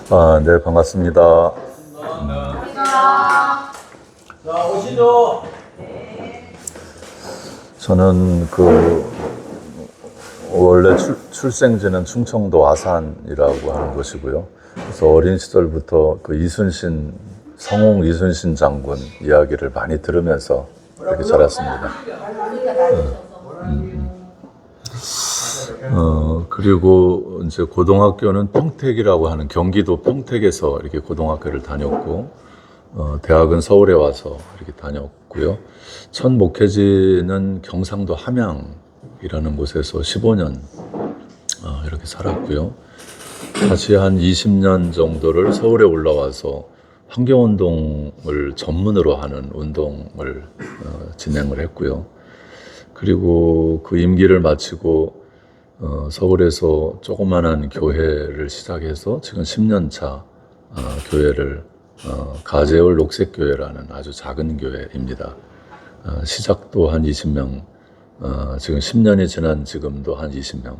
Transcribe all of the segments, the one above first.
네, 반갑습니다. 자, 오시죠. 저는 원래 출생지는 충청도 아산이라고 하는 곳이고요. 그래서 어린 시절부터 성웅 이순신 장군 이야기를 많이 들으면서 이렇게 자랐습니다. 그리고 이제 고등학교는 평택이라고 하는 경기도 평택에서 이렇게 고등학교를 다녔고, 대학은 서울에 와서 이렇게 다녔고요. 첫 목회지는 경상도 함양이라는 곳에서 15년 이렇게 살았고요. 다시 한 20년 정도를 서울에 올라와서 환경운동을 전문으로 하는 운동을 진행을 했고요. 그리고 그 임기를 마치고 서울에서 조그만한 교회를 시작해서 지금 10년 차 교회를 가재울 녹색교회라는 아주 작은 교회입니다. 시작도 한 20명, 지금 10년이 지난 지금도 한 20명.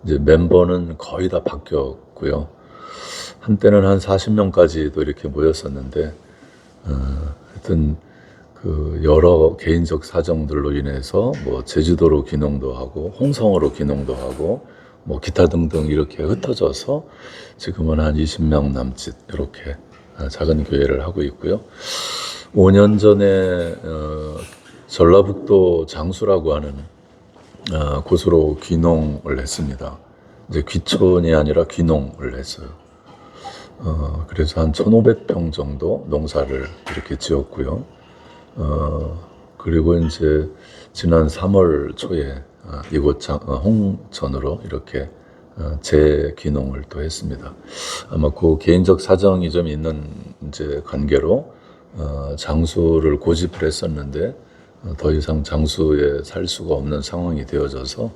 이제 멤버는 거의 다 바뀌었고요. 한때는 한 40명까지도 이렇게 모였었는데, 하여튼 여러 개인적 사정들로 인해서 제주도로 귀농도 하고 홍성으로 귀농도 하고 기타 등등 이렇게 흩어져서 지금은 한 20명 남짓 이렇게 작은 교회를 하고 있고요. 5년 전에 전라북도 장수라고 하는 곳으로 귀농을 했습니다. 이제 귀촌이 아니라 귀농을 했어요. 그래서 한 1,500평 정도 농사를 이렇게 지었고요. 그리고 이제 지난 3월 초에 이곳 홍천으로 이렇게 재귀농을 또 했습니다. 아마 그 개인적 사정이 좀 있는 이제 관계로 장수를 고집을 했었는데 더 이상 장수에 살 수가 없는 상황이 되어져서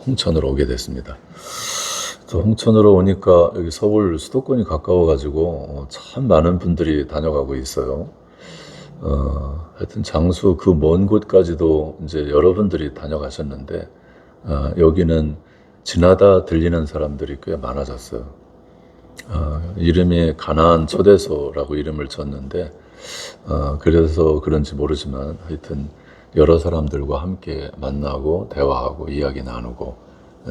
홍천으로 오게 됐습니다. 또 홍천으로 오니까 여기 서울 수도권이 가까워가지고 참 많은 분들이 다녀가고 있어요. 하여튼 장수 그 먼 곳까지도 이제 여러분들이 다녀가셨는데, 여기는 지나다 들리는 사람들이 꽤 많아졌어요. 이름이 가나안 초대소라고 이름을 졌는데, 그래서 그런지 모르지만 하여튼 여러 사람들과 함께 만나고 대화하고 이야기 나누고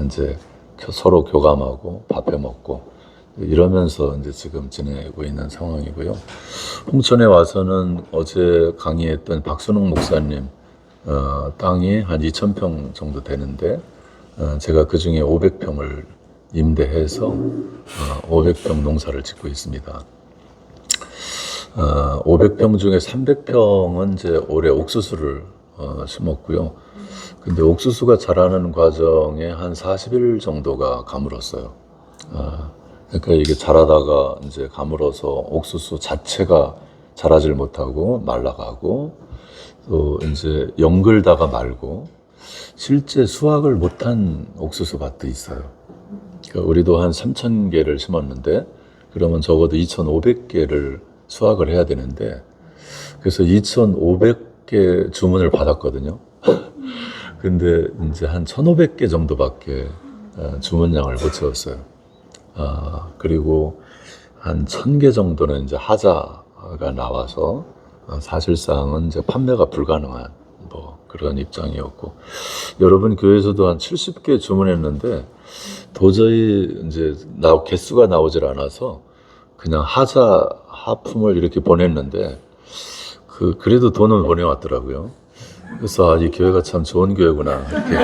이제 서로 교감하고 밥해 먹고 이러면서 이제 지금 지내고 있는 상황이고요. 홍천에 와서는 어제 강의했던 박순웅 목사님 땅이 한 2,000평 정도 되는데, 제가 그 중에 500평을 임대해서 500평 농사를 짓고 있습니다. 500평 중에 300평은 이제 올해 옥수수를 심었고요. 근데 옥수수가 자라는 과정에 한 40일 정도가 가물었어요. 그러니까 이게 자라다가 이제 가물어서 옥수수 자체가 자라질 못하고 말라가고, 또 이제 연글다가 말고 실제 수확을 못한 옥수수 밭도 있어요. 그러니까 우리도 한 3,000개를 심었는데 그러면 적어도 2,500개를 수확을 해야 되는데, 그래서 2,500개 주문을 받았거든요. 근데 이제 한 1,500개 정도밖에 주문량을 못 채웠어요. 그리고 한 1,000개 정도는 이제 하자가 나와서 사실상은 이제 판매가 불가능한 그런 입장이었고, 여러분 교회에서도 한 70개 주문했는데 도저히 이제 개수가 나오질 않아서 그냥 하품을 이렇게 보냈는데 그래도 돈은 보내왔더라고요. 그래서 이 교회가 참 좋은 교회구나 이렇게.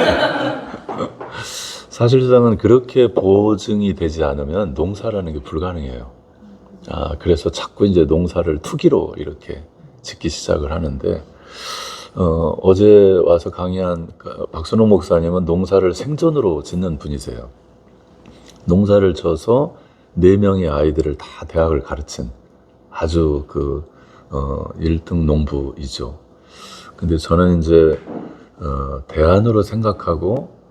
사실상은 그렇게 보증이 되지 않으면 농사라는 게 불가능해요. 그래서 자꾸 이제 농사를 투기로 이렇게 짓기 시작을 하는데, 어제 와서 강의한 박순홍 목사님은 농사를 생존으로 짓는 분이세요. 농사를 져서 4명의 아이들을 다 대학을 가르친 아주 1등 농부이죠. 근데 저는 이제 대안으로 생각하고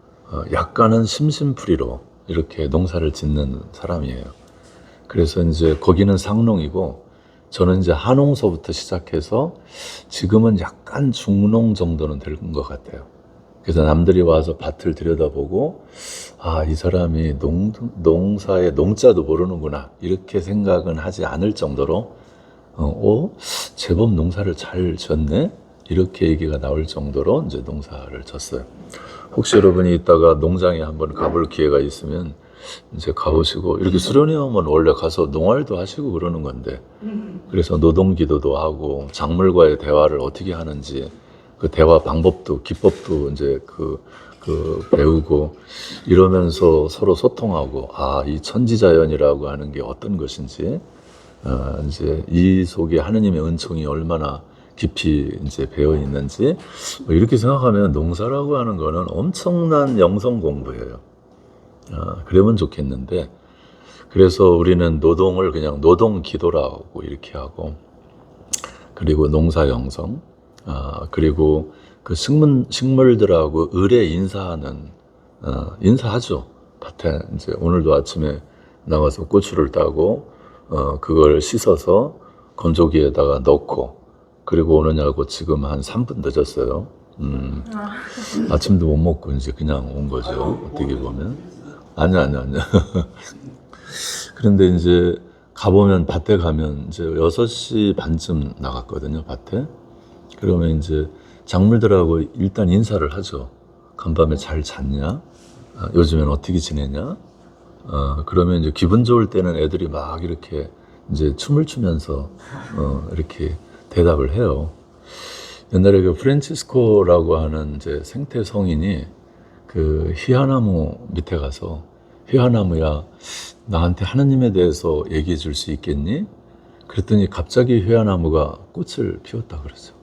약간은 심심풀이로 이렇게 농사를 짓는 사람이에요. 그래서 이제 거기는 상농이고 저는 이제 하농서부터 시작해서 지금은 약간 중농 정도는 된 것 같아요. 그래서 남들이 와서 밭을 들여다보고 아, 이 사람이 농사의 농자도 모르는구나 이렇게 생각은 하지 않을 정도로 제법 농사를 잘 졌네 이렇게 얘기가 나올 정도로 이제 농사를 졌어요. 혹시 여러분이 이따가 농장에 한번 가볼 기회가 있으면 이제 가보시고 이렇게 수련회 오면 원래 가서 농활도 하시고 그러는 건데 그래서 노동기도도 하고 작물과의 대화를 어떻게 하는지 그 대화 방법도 기법도 이제 그 배우고 이러면서 서로 소통하고 이 천지자연이라고 하는 게 어떤 것인지 이제 이 속에 하느님의 은총이 얼마나 깊이 이제 배어 있는지 이렇게 생각하면 농사라고 하는 거는 엄청난 영성 공부예요. 그러면 좋겠는데 그래서 우리는 노동을 그냥 노동 기도라고 이렇게 하고 그리고 농사 영성 그리고 그 식물들하고 을에 인사하는 인사하죠. 밭에 이제 오늘도 아침에 나가서 고추를 따고 그걸 씻어서 건조기에다가 넣고 그리고 오느냐고 지금 한 3분 늦었어요. 아침도 못 먹고 이제 그냥 온 거죠. 어떻게 보면 아니야. 그런데 이제 가보면 밭에 가면 이제 6시 반쯤 나갔거든요. 밭에. 그러면 이제 작물들하고 일단 인사를 하죠. 간밤에 잘 잤냐? 요즘엔 어떻게 지내냐? 그러면 이제 기분 좋을 때는 애들이 막 이렇게 이제 춤을 추면서 이렇게 대답을 해요. 옛날에 그 프란치스코라고 하는 이제 생태 성인이 그 희화나무 밑에 가서 희화나무야 나한테 하느님에 대해서 얘기해 줄 수 있겠니? 그랬더니 갑자기 희화나무가 꽃을 피웠다 그러죠.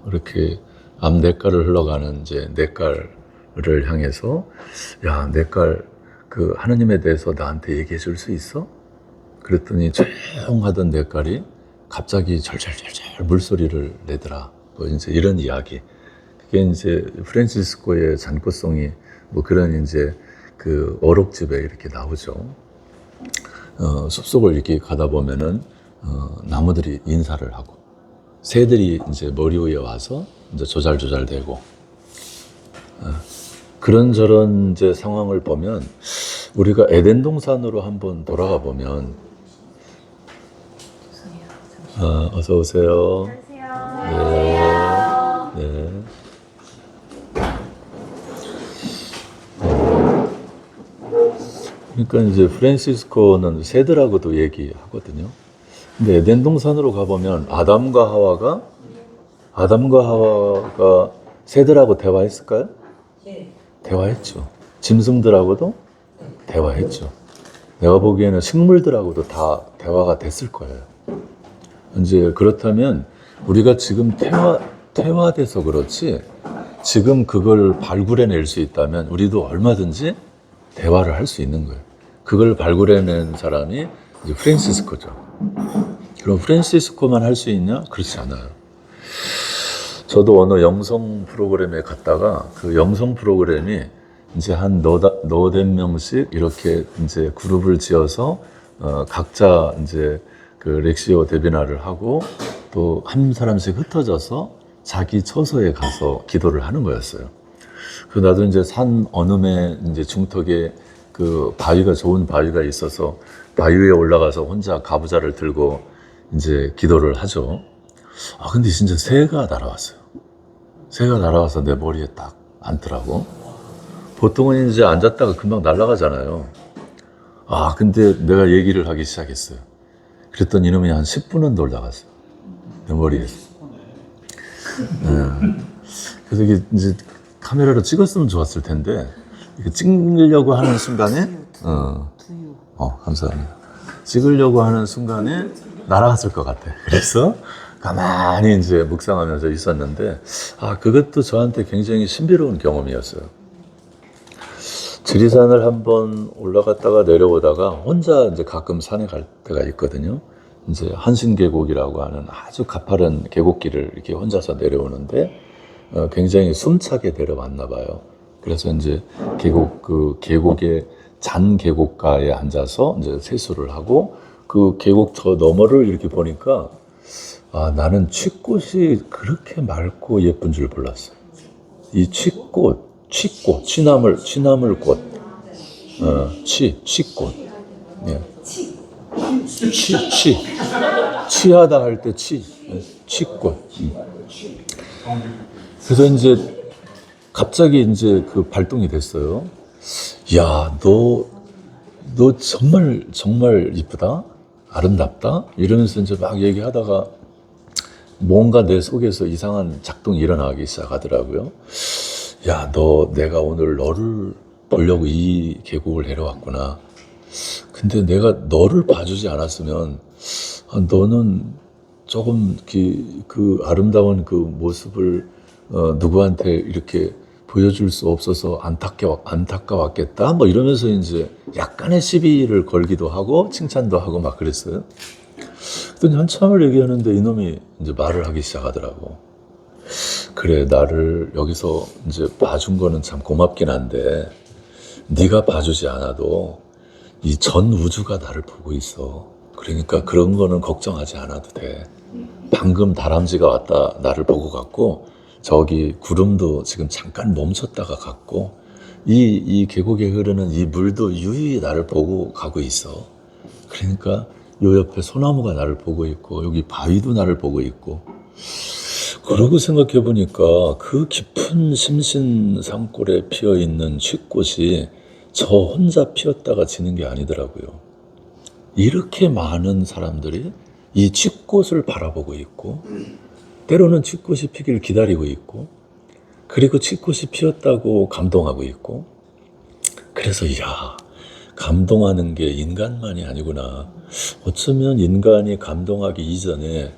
이렇게 앞 냇가를 흘러가는 이제 냇가를 향해서 야 냇가 그 하느님에 대해서 나한테 얘기해 줄 수 있어? 그랬더니 조용하던 냇가리 갑자기 절절절절 물소리를 내더라. 뭐 이제 이런 이야기. 그게 이제 프란치스코의 잔꽃송이 뭐 그런 이제 그 어록집에 이렇게 나오죠. 숲속을 이렇게 가다 보면은 나무들이 인사를 하고 새들이 이제 머리 위에 와서 이제 조잘조잘대고 그런저런 이제 상황을 보면 우리가 에덴 동산으로 한번 돌아가 보면 어서 오세요. 안녕하세요. 네. 그러니까 이제 프란시스코는 새들하고도 얘기하거든요. 근데 에덴 동산으로 가보면 아담과 하와가 새들하고 대화했을까요? 네. 대화했죠. 짐승들하고도 대화했죠. 내가 보기에는 식물들하고도 다 대화가 됐을 거예요. 이제 그렇다면 우리가 지금 퇴화돼서 그렇지 지금 그걸 발굴해낼 수 있다면 우리도 얼마든지 대화를 할 수 있는 거예요. 그걸 발굴해낸 사람이 이제 프란시스코죠. 그럼 프란시스코만 할 수 있냐? 그렇지 않아요. 저도 어느 영성 프로그램에 갔다가 그 영성 프로그램이 이제 한 너댓 명씩 이렇게 이제 그룹을 지어서 각자 이제 그 렉시오 데비나를 하고 또 한 사람씩 흩어져서 자기 처소에 가서 기도를 하는 거였어요. 그 나도 이제 산 어느 이제 중턱에 그 바위가 좋은 바위가 있어서 바위 위에 올라가서 혼자 가부좌를 들고 이제 기도를 하죠. 근데 진짜 새가 날아왔어요. 새가 날아와서 내 머리에 딱 앉더라고. 보통은 이제 앉았다가 금방 날아가잖아요. 근데 내가 얘기를 하기 시작했어요. 그랬더니 이놈이 한 10분은 놀다갔어요. 내 머리에서. 그래서 이게 이제 카메라로 찍었으면 좋았을 텐데, 이렇게 찍으려고 하는 순간에, 감사합니다. 찍으려고 하는 순간에 날아갔을 것 같아. 그래서 가만히 이제 묵상하면서 있었는데, 그것도 저한테 굉장히 신비로운 경험이었어요. 지리산을 한번 올라갔다가 내려오다가 혼자 이제 가끔 산에 갈 때가 있거든요. 이제 한신계곡이라고 하는 아주 가파른 계곡길을 이렇게 혼자서 내려오는데 굉장히 숨차게 내려왔나 봐요. 그래서 이제 계곡의 잔 계곡가에 앉아서 이제 세수를 하고 그 계곡 저 너머를 이렇게 보니까 나는 칡꽃이 그렇게 맑고 예쁜 줄 몰랐어요. 이 취나물꽃, 취꽃. 예. 취하다 할 때 취꽃. 그래서 이제 갑자기 이제 그 발동이 됐어요. 야, 너 정말 이쁘다? 아름답다? 이러면서 이제 막 얘기하다가 뭔가 내 속에서 이상한 작동이 일어나기 시작하더라고요. 야, 내가 오늘 너를 보려고 이 계곡을 내려왔구나. 근데 내가 너를 봐주지 않았으면 너는 조금 그 아름다운 그 모습을 누구한테 이렇게 보여줄 수 없어서 안타까웠겠다. 뭐 이러면서 이제 약간의 시비를 걸기도 하고 칭찬도 하고 막 그랬어요. 그랬더니 한참을 얘기하는데 이놈이 이제 말을 하기 시작하더라고. 그래, 나를 여기서 이제 봐준 거는 참 고맙긴 한데 네가 봐주지 않아도 이 전 우주가 나를 보고 있어. 그러니까 그런 거는 걱정하지 않아도 돼. 방금 다람쥐가 왔다 나를 보고 갔고 저기 구름도 지금 잠깐 멈췄다가 갔고 이 계곡에 흐르는 이 물도 유유히 나를 보고 가고 있어. 그러니까 요 옆에 소나무가 나를 보고 있고 여기 바위도 나를 보고 있고 그러고 생각해 보니까 그 깊은 심신 산골에 피어있는 칡꽃이 저 혼자 피었다가 지는 게 아니더라고요. 이렇게 많은 사람들이 이 칡꽃을 바라보고 있고 때로는 칡꽃이 피기를 기다리고 있고 그리고 칡꽃이 피었다고 감동하고 있고 그래서 이야, 감동하는 게 인간만이 아니구나. 어쩌면 인간이 감동하기 이전에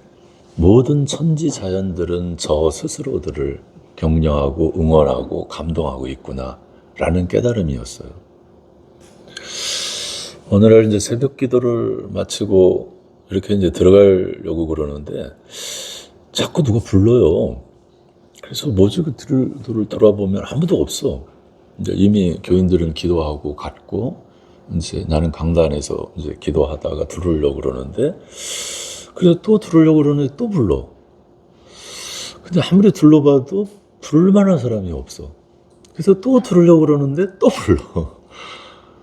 모든 천지 자연들은 저 스스로들을 격려하고 응원하고 감동하고 있구나 라는 깨달음이었어요. 어느 날 이제 새벽 기도를 마치고 이렇게 이제 들어가려고 그러는데 자꾸 누가 불러요. 그래서 뭐지? 그 뒤를 돌아보면 아무도 없어. 이제 이미 교인들은 기도하고 갔고 이제 나는 강단에서 이제 기도하다가 들으려고 그러는데 그래서 또 들으려고 그러는데 또 불러. 근데 아무리 둘러봐도 부를 만한 사람이 없어. 그래서 또 들으려고 그러는데 또 불러.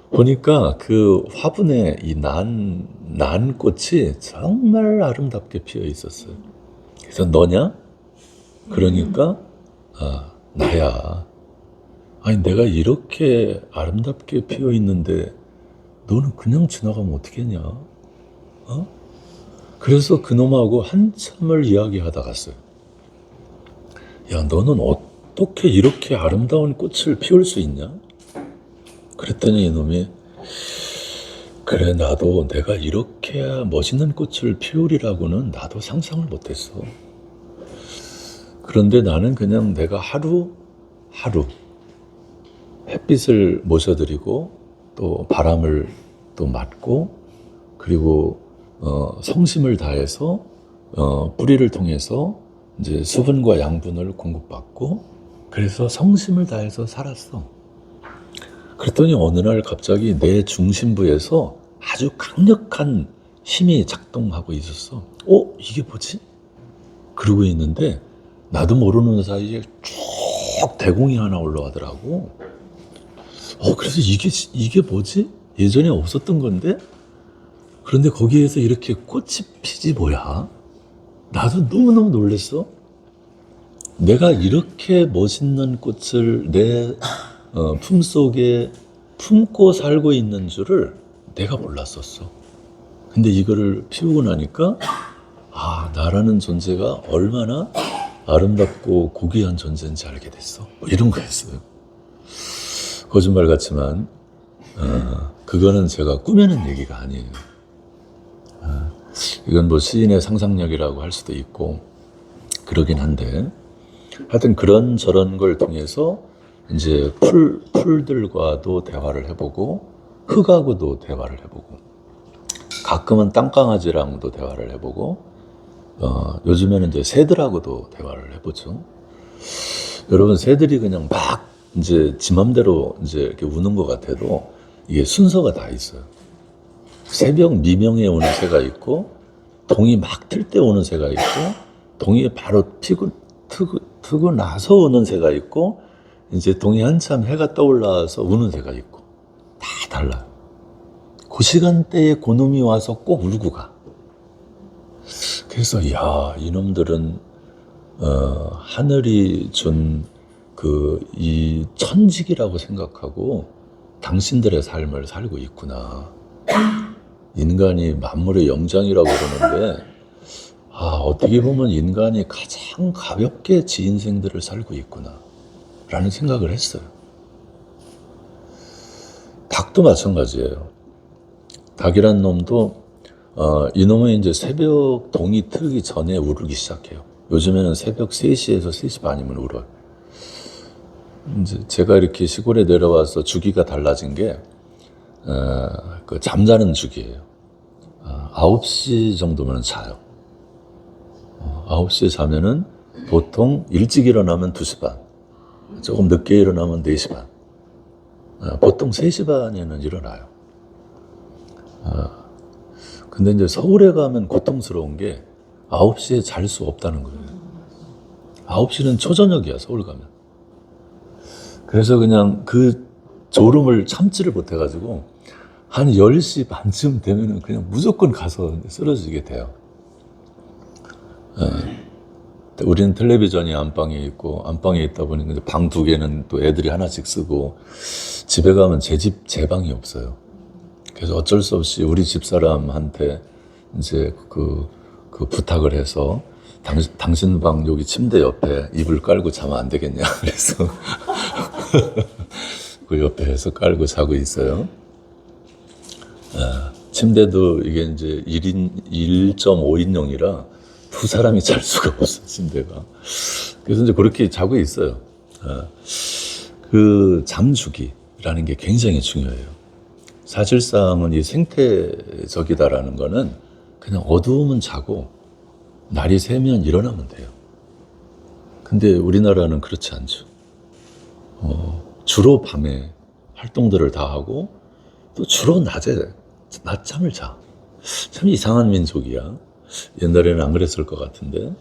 보니까 그 화분에 이 난 꽃이 정말 아름답게 피어 있었어요. 그래서 너냐? 그러니까 나야. 아니 내가 이렇게 아름답게 피어 있는데 너는 그냥 지나가면 어떡하냐? 그래서 그놈하고 한참을 이야기하다 갔어요. 야, 너는 어떻게 이렇게 아름다운 꽃을 피울 수 있냐? 그랬더니 이놈이 그래, 나도 내가 이렇게 멋있는 꽃을 피우리라고는 나도 상상을 못했어. 그런데 나는 그냥 내가 하루 햇빛을 모셔드리고 또 바람을 또 맞고 그리고 성심을 다해서 뿌리를 통해서 이제 수분과 양분을 공급받고 그래서 성심을 다해서 살았어. 그랬더니 어느 날 갑자기 내 중심부에서 아주 강력한 힘이 작동하고 있었어. 이게 뭐지? 그러고 있는데 나도 모르는 사이에 쭉 대공이 하나 올라가더라고. 그래서 이게 뭐지? 예전에 없었던 건데? 그런데 거기에서 이렇게 꽃이 피지 뭐야? 나도 너무너무 놀랐어. 내가 이렇게 멋있는 꽃을 내 품속에 품고 살고 있는 줄을 내가 몰랐었어. 근데 이거를 피우고 나니까 나라는 존재가 얼마나 아름답고 고귀한 존재인지 알게 됐어. 뭐 이런 거였어요. 거짓말 같지만 그거는 제가 꾸며낸 얘기가 아니에요. 이건 뭐 시인의 상상력이라고 할 수도 있고 그러긴 한데 하여튼 그런 저런 걸 통해서 이제 풀들과도 대화를 해보고 흙하고도 대화를 해보고 가끔은 땅강아지랑도 대화를 해보고 요즘에는 이제 새들하고도 대화를 해보죠. 여러분, 새들이 그냥 막 이제 지 맘대로 이제 이렇게 우는 것 같아도 이게 순서가 다 있어요. 새벽 미명에 오는 새가 있고 동이 막 틀 때 오는 새가 있고 동이 바로 트고 나서 우는 새가 있고, 이제 동이 한참 해가 떠올라서 우는 새가 있고, 다 달라요. 그 시간대에 그놈이 와서 꼭 울고 가. 그래서 야, 이놈들은 하늘이 준 이 천직이라고 생각하고 당신들의 삶을 살고 있구나. 인간이 만물의 영장이라고 그러는데, 어떻게 보면 인간이 가장 가볍게 지 인생들을 살고 있구나 라는 생각을 했어요. 닭도 마찬가지예요. 닭이란 놈도 이놈은 이제 새벽 동이 트기 전에 울기 시작해요. 요즘에는 새벽 3시에서 3시 반이면 울어요. 이제 제가 이렇게 시골에 내려와서 주기가 달라진 게 그 잠자는 주기예요. 9시 정도면 자요. 9시에 자면은 보통 일찍 일어나면 2시 반, 조금 늦게 일어나면 4시 반, 보통 3시 반에는 일어나요. 근데 이제 서울에 가면 고통스러운 게 9시에 잘 수 없다는 거예요. 9시는 초저녁이야, 서울 가면. 그래서 그냥 그 졸음을 참지를 못해가지고 한 10시 반쯤 되면은 그냥 무조건 가서 쓰러지게 돼요. 우리는 텔레비전이 안방에 있고, 안방에 있다 보니까 이제 방 2개는 또 애들이 하나씩 쓰고, 집에 가면 제 집, 제 방이 없어요. 그래서 어쩔 수 없이 우리 집사람한테 이제 그 부탁을 해서 당신 방 여기 침대 옆에 이불 깔고 자면 안 되겠냐. 그래서 그 옆에 해서 깔고 자고 있어요. 침대도 이게 이제 1.5인용이라 두 사람이 잘 수가 없어, 침대가. 그래서 이제 그렇게 자고 있어요. 그 잠주기라는 게 굉장히 중요해요. 사실상은 이 생태적이다라는 거는 그냥 어두우면 자고 날이 새면 일어나면 돼요. 근데 우리나라는 그렇지 않죠. 주로 밤에 활동들을 다 하고 또 주로 낮에 낮잠을 자. 참 이상한 민족이야. 옛날에는 안 그랬을 것 같은데.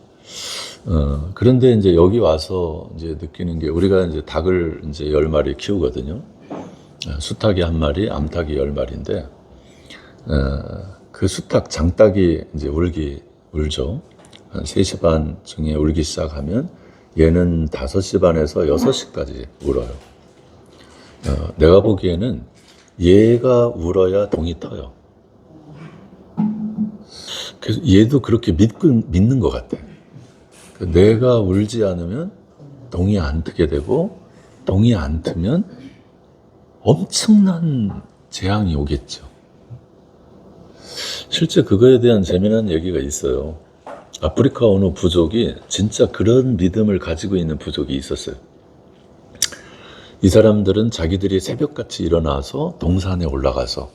그런데 이제 여기 와서 이제 느끼는 게, 우리가 이제 닭을 이제 10마리 키우거든요. 수탉이 1마리, 암탉이 10마리인데, 그 수탉 장닭이 이제 울죠. 한 3시 반쯤에 울기 시작하면 얘는 5시 반에서 6시까지 울어요. 내가 보기에는 얘가 울어야 동이 터요. 그래서 얘도 그렇게 믿는 것 같아. 내가 울지 않으면 동이 안 트게 되고, 동이 안 트면 엄청난 재앙이 오겠죠. 실제 그거에 대한 재미난 얘기가 있어요. 아프리카 어느 부족이 진짜 그런 믿음을 가지고 있는 부족이 있었어요. 이 사람들은 자기들이 새벽같이 일어나서 동산에 올라가서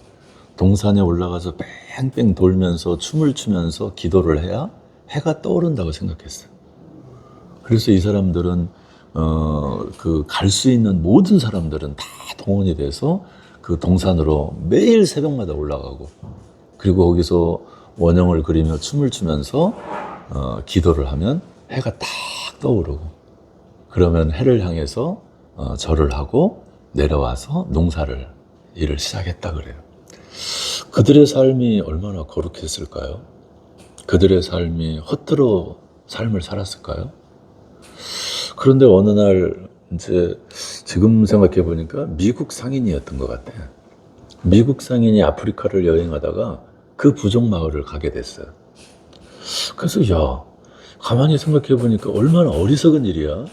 뺑뺑 돌면서 춤을 추면서 기도를 해야 해가 떠오른다고 생각했어요. 그래서 이 사람들은 그 갈 수 있는 모든 사람들은 다 동원이 돼서 그 동산으로 매일 새벽마다 올라가고, 그리고 거기서 원형을 그리며 춤을 추면서 기도를 하면 해가 딱 떠오르고, 그러면 해를 향해서 절을 하고 내려와서 일을 시작했다 그래요. 그들의 삶이 얼마나 거룩했을까요? 그들의 삶이 헛되로 삶을 살았을까요? 그런데 어느 날 이제 지금 생각해 보니까 미국 상인이었던 것 같아. 미국 상인이 아프리카를 여행하다가 그 부족 마을을 가게 됐어요. 그래서 가만히 생각해 보니까 얼마나 어리석은 일이야.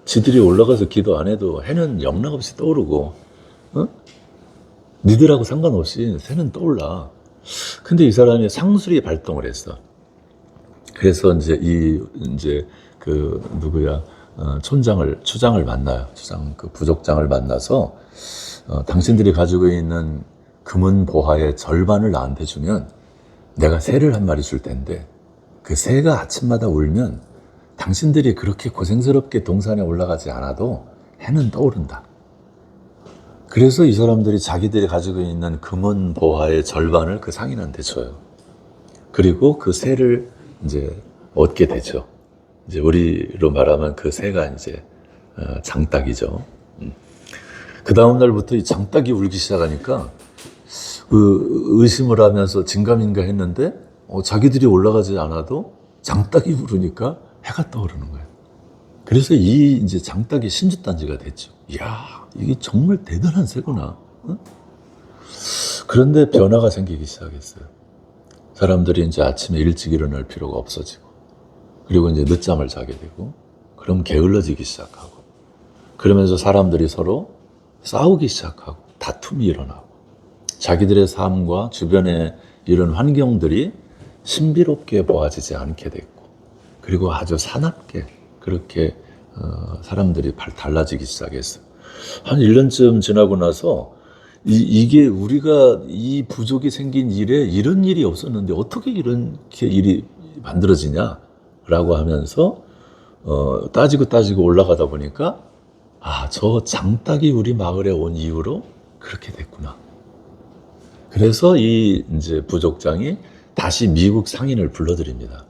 지들이 올라가서 기도 안 해도 해는 영락없이 떠오르고, 니들하고 상관없이 새는 떠올라. 근데 이 사람이 상술이 발동을 했어. 그래서 이제 추장을 만나요. 그 부족장을 만나서, 당신들이 가지고 있는 금은 보화의 절반을 나한테 주면 내가 새를 1마리 줄 텐데, 그 새가 아침마다 울면 당신들이 그렇게 고생스럽게 동산에 올라가지 않아도 해는 떠오른다. 그래서 이 사람들이 자기들이 가지고 있는 금은 보화의 절반을 그 상인한테 줘요. 그리고 그 새를 이제 얻게 되죠. 이제 우리로 말하면 그 새가 이제 장닭이죠. 그 다음 날부터 이 장닭이 울기 시작하니까 의심을 하면서 진감인가 했는데 자기들이 올라가지 않아도 장닭이 부르니까 해가 떠오르는 거예요. 그래서 이 이제 장닭이 신주단지가 됐죠. 이야, 이게 정말 대단한 새구나. 응? 그런데 변화가 생기기 시작했어요. 사람들이 이제 아침에 일찍 일어날 필요가 없어지고, 그리고 이제 늦잠을 자게 되고, 그럼 게을러지기 시작하고, 그러면서 사람들이 서로 싸우기 시작하고, 다툼이 일어나고, 자기들의 삶과 주변의 이런 환경들이 신비롭게 보아지지 않게 됐고, 그리고 아주 사납게 그렇게 사람들이 달라지기 시작했어요. 한 1년쯤 지나고 나서 이게 우리가 이 부족이 생긴 이래 이런 일이 없었는데 어떻게 이렇게 일이 만들어지냐라고 하면서 따지고 올라가다 보니까 저 장닭이 우리 마을에 온 이후로 그렇게 됐구나. 그래서 이 이제 부족장이 다시 미국 상인을 불러드립니다.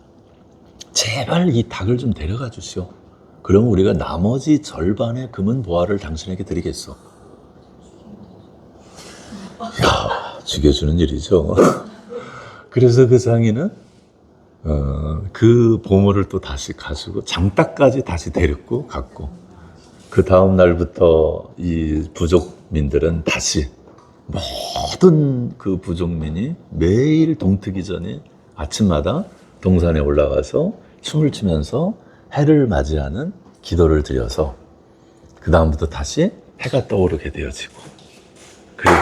제발 이 닭을 좀 데려가 주시오. 그럼 우리가 나머지 절반의 금은 보화를 당신에게 드리겠소. 이야, 죽여주는 일이죠. 그래서 그 상인은 그 보물을 또 다시 가지고 장닭까지 다시 데리고 갔고, 그 다음 날부터 이 부족민들은 다시 모든 그 부족민이 매일 동트기 전에 아침마다 동산에 올라가서 춤을 추면서 해를 맞이하는 기도를 드려서 그 다음부터 다시 해가 떠오르게 되어지고, 그리고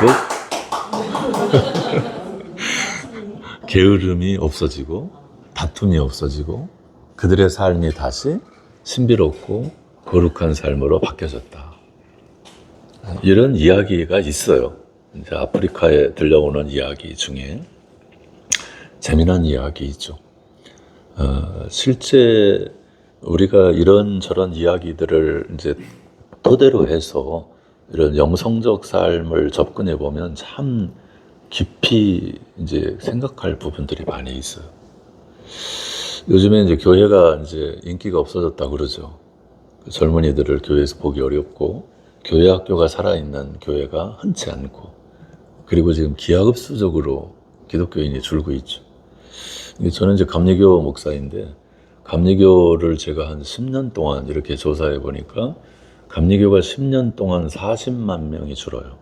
게으름이 없어지고 다툼이 없어지고 그들의 삶이 다시 신비롭고 거룩한 삶으로 바뀌어졌다. 이런 이야기가 있어요. 이제 아프리카에 들려오는 이야기 중에 재미난 이야기이죠. 실제 우리가 이런저런 이야기들을 이제 토대로 해서 이런 영성적 삶을 접근해 보면 참 깊이 이제 생각할 부분들이 많이 있어요. 요즘에 이제 교회가 이제 인기가 없어졌다 그러죠. 젊은이들을 교회에서 보기 어렵고 교회 학교가 살아있는 교회가 흔치 않고, 그리고 지금 기하급수적으로 기독교인이 줄고 있죠. 저는 이제 감리교 목사인데 감리교를 제가 한 10년 동안 이렇게 조사해 보니까 감리교가 10년 동안 40만 명이 줄어요.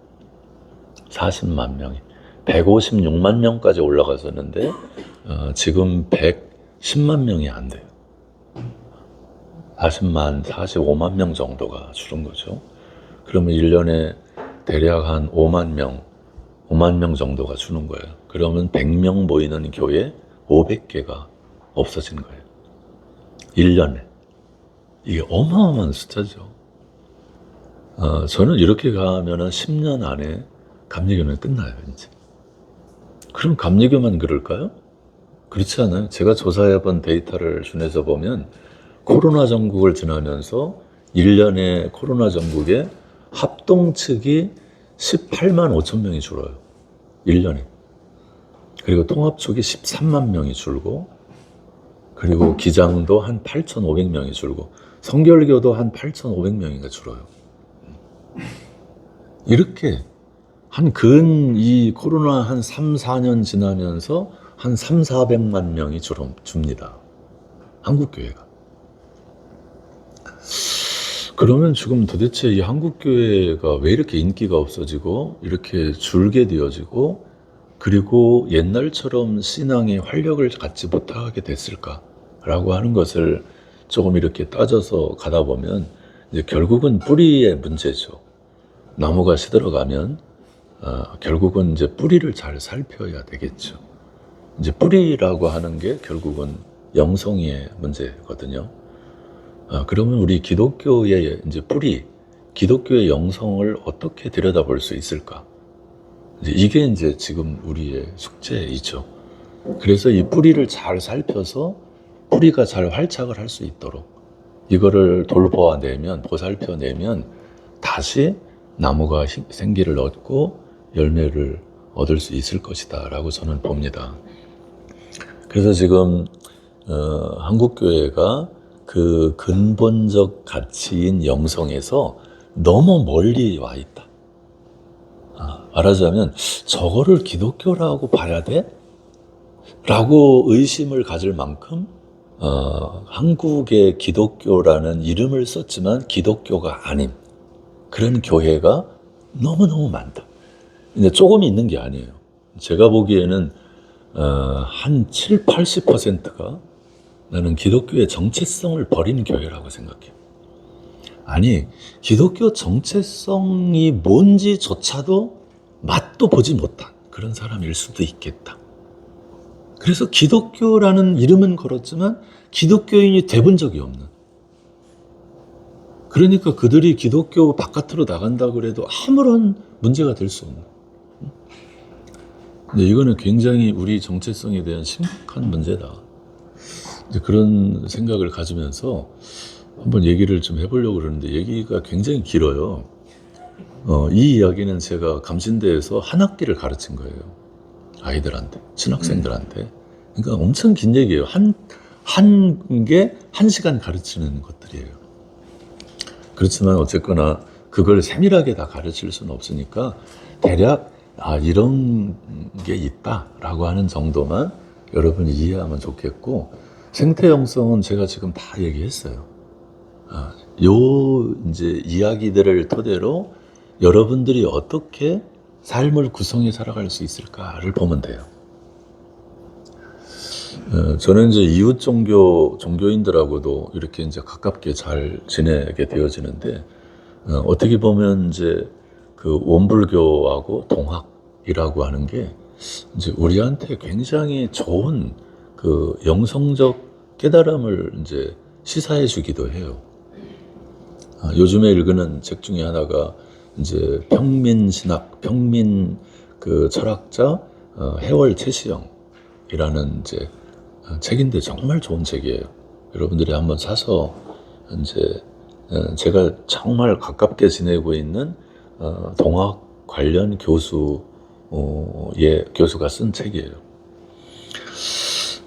40만 명이. 156만 명까지 올라갔었는데 지금 110만 명이 안 돼요. 45만 명 정도가 줄은 거죠. 그러면 1년에 대략 한 5만 명 정도가 주는 거예요. 그러면 100명 모이는 교회 500개가 없어진 거예요. 1년에. 이게 어마어마한 숫자죠. 저는 이렇게 가면은 10년 안에 감리교는 끝나요, 이제. 그럼 감리교만 그럴까요? 그렇지 않아요. 제가 조사해본 데이터를 준해서 보면 코로나 전국을 지나면서 1년에 코로나 전국에 합동 측이 18만 5천 명이 줄어요. 1년에. 그리고 통합 쪽이 13만 명이 줄고, 그리고 기장도 한 8,500명이 줄고, 성결교도 한 8,500명인가 줄어요. 이렇게 이 코로나 한 3, 4년 지나면서 한 3, 400만 명이 줍니다. 한국교회가. 그러면 지금 도대체 이 한국교회가 왜 이렇게 인기가 없어지고 이렇게 줄게 되어지고, 그리고 옛날처럼 신앙의 활력을 갖지 못하게 됐을까라고 하는 것을 조금 이렇게 따져서 가다 보면 이제 결국은 뿌리의 문제죠. 나무가 시들어가면 결국은 이제 뿌리를 잘 살펴야 되겠죠. 이제 뿌리라고 하는 게 결국은 영성의 문제거든요. 그러면 우리 기독교의 이제 뿌리, 기독교의 영성을 어떻게 들여다볼 수 있을까? 이게 이제 지금 우리의 숙제이죠. 그래서 이 뿌리를 잘 살펴서 뿌리가 잘 활착을 할 수 있도록 이거를 돌보아내면, 보살펴내면 다시 나무가 생기를 얻고 열매를 얻을 수 있을 것이다 라고 저는 봅니다. 그래서 지금 한국교회가 그 근본적 가치인 영성에서 너무 멀리 와 있다. 말하자면 저거를 기독교라고 봐야 돼? 라고 의심을 가질 만큼 한국의 기독교라는 이름을 썼지만 기독교가 아닌 그런 교회가 너무너무 많다. 근데 조금 있는 게 아니에요. 제가 보기에는 한 7, 80%가 나는 기독교의 정체성을 버린 교회라고 생각해요. 아니, 기독교 정체성이 뭔지조차도 맛도 보지 못한 그런 사람일 수도 있겠다. 그래서 기독교라는 이름은 걸었지만 기독교인이 돼본 적이 없는. 그러니까 그들이 기독교 바깥으로 나간다고 해도 아무런 문제가 될 수 없는. 근데 이거는 굉장히 우리 정체성에 대한 심각한 문제다. 이제 그런 생각을 가지면서 한번 얘기를 좀 해보려고 그러는데 얘기가 굉장히 길어요. 이 이야기는 제가 감신대에서 한 학기를 가르친 거예요. 아이들한테, 신학생들한테. 그러니까 엄청 긴 얘기예요. 한 개, 1시간 가르치는 것들이에요. 그렇지만 어쨌거나 그걸 세밀하게 다 가르칠 수는 없으니까 대략 이런 게 있다라고 하는 정도만 여러분이 이해하면 좋겠고, 생태영성은 제가 지금 다 얘기했어요. 요 이제 이야기들을 토대로 여러분들이 어떻게 삶을 구성해 살아갈 수 있을까를 보면 돼요. 저는 이제 이웃 종교인들하고도 이렇게 이제 가깝게 잘 지내게 되어지는데, 어떻게 보면 이제 그 원불교하고 동학이라고 하는 게 이제 우리한테 굉장히 좋은 그 영성적 깨달음을 이제 시사해 주기도 해요. 요즘에 읽는 책 중에 하나가 이제 평민신학, 평민 그 철학자 해월 채시영이라는 이제 책인데 정말 좋은 책이에요. 여러분들이 한번 사서 이제 제가 정말 가깝게 지내고 있는 동학 관련 교수가 쓴 책이에요.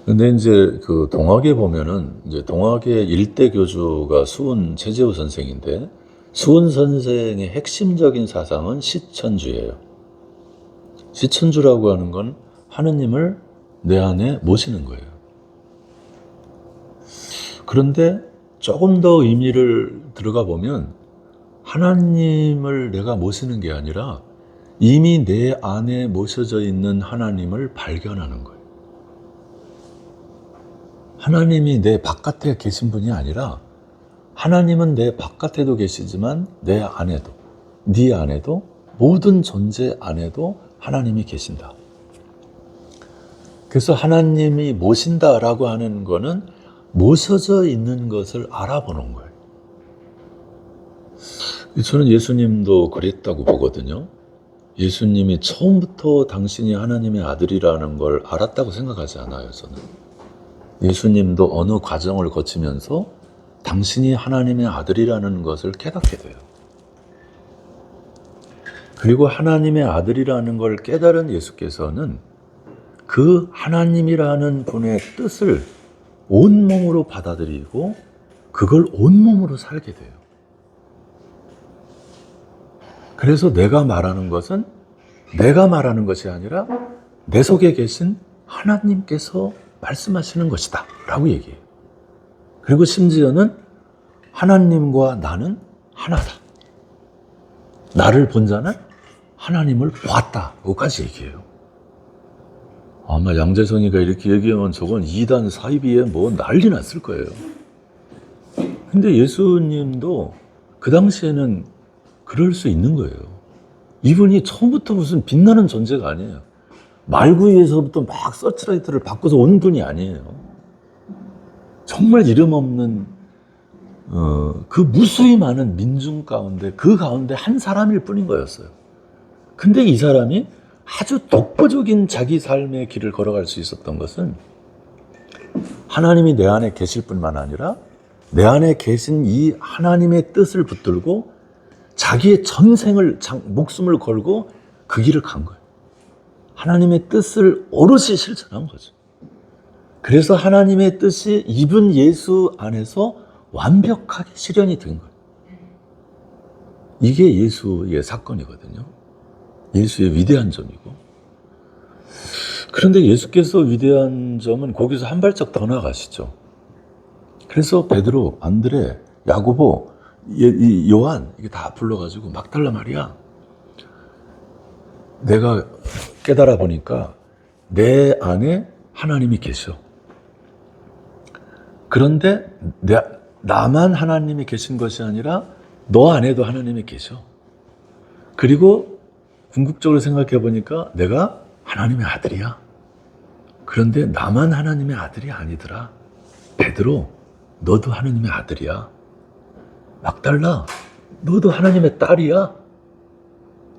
근데 이제 그 동학에 보면은 이제 동학의 일대 교주가 수은 최재우 선생인데, 수은 선생의 핵심적인 사상은 시천주예요. 시천주라고 하는 건 하느님을 내 안에 모시는 거예요. 그런데 조금 더 의미를 들어가 보면 하나님을 내가 모시는 게 아니라 이미 내 안에 모셔져 있는 하나님을 발견하는 거예요. 하나님이 내 바깥에 계신 분이 아니라 하나님은 내 바깥에도 계시지만 내 안에도, 네 안에도, 모든 존재 안에도 하나님이 계신다. 그래서 하나님이 모신다라고 하는 거는 모셔져 있는 것을 알아보는 거예요. 저는 예수님도 그랬다고 보거든요. 예수님이 처음부터 당신이 하나님의 아들이라는 걸 알았다고 생각하지 않아요, 저는. 예수님도 어느 과정을 거치면서 당신이 하나님의 아들이라는 것을 깨닫게 돼요. 그리고 하나님의 아들이라는 걸 깨달은 예수께서는 그 하나님이라는 분의 뜻을 온몸으로 받아들이고 그걸 온몸으로 살게 돼요. 그래서 내가 말하는 것은 내가 말하는 것이 아니라 내 속에 계신 하나님께서 말씀하시는 것이다 라고 얘기해요. 그리고 심지어는 하나님과 나는 하나다. 나를 본 자는 하나님을 보았다고까지 얘기해요. 아마 양재성이가 이렇게 얘기하면 저건 이단 사이비에 뭐 난리 났을 거예요. 근데 예수님도 그 당시에는 그럴 수 있는 거예요. 이분이 처음부터 무슨 빛나는 존재가 아니에요. 말구이에서부터 막 서치라이트를 바꿔서 온 분이 아니에요. 정말 이름 없는 그 무수히 많은 민중 가운데 그 가운데 한 사람일 뿐인 거였어요. 근데 이 사람이 아주 독보적인 자기 삶의 길을 걸어갈 수 있었던 것은 하나님이 내 안에 계실 뿐만 아니라 내 안에 계신 이 하나님의 뜻을 붙들고 자기의 전생을 목숨을 걸고 그 길을 간 거예요. 하나님의 뜻을 오롯이 실천한 거죠. 그래서 하나님의 뜻이 이분 예수 안에서 완벽하게 실현이 된 거예요. 이게 예수의 사건이거든요. 예수의 위대한 점이고. 그런데 예수께서 위대한 점은 거기서 한 발짝 더 나가시죠. 그래서 베드로, 안드레, 야고보, 이 요한 이게 다 불러가지고 막달라 마리아, 내가 깨달아 보니까 내 안에 하나님이 계셔. 그런데 나만 하나님이 계신 것이 아니라 너 안에도 하나님이 계셔. 그리고 궁극적으로 생각해 보니까 내가 하나님의 아들이야. 그런데 나만 하나님의 아들이 아니더라. 베드로, 너도 하나님의 아들이야. 막달라, 너도 하나님의 딸이야.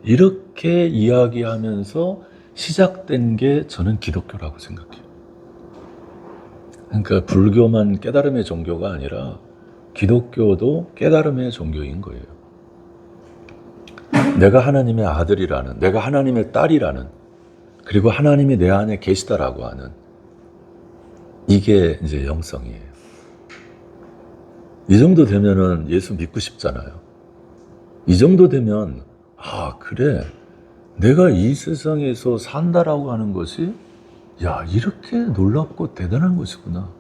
이렇게 이야기하면서 시작된 게 저는 기독교라고 생각해요. 그러니까 불교만 깨달음의 종교가 아니라 기독교도 깨달음의 종교인 거예요. 내가 하나님의 아들이라는, 내가 하나님의 딸이라는, 그리고 하나님이 내 안에 계시다라고 하는, 이게 이제 영성이에요. 이 정도 되면은 예수 믿고 싶잖아요. 이 정도 되면, 아, 그래, 내가 이 세상에서 산다라고 하는 것이, 야, 이렇게 놀랍고 대단한 것이구나.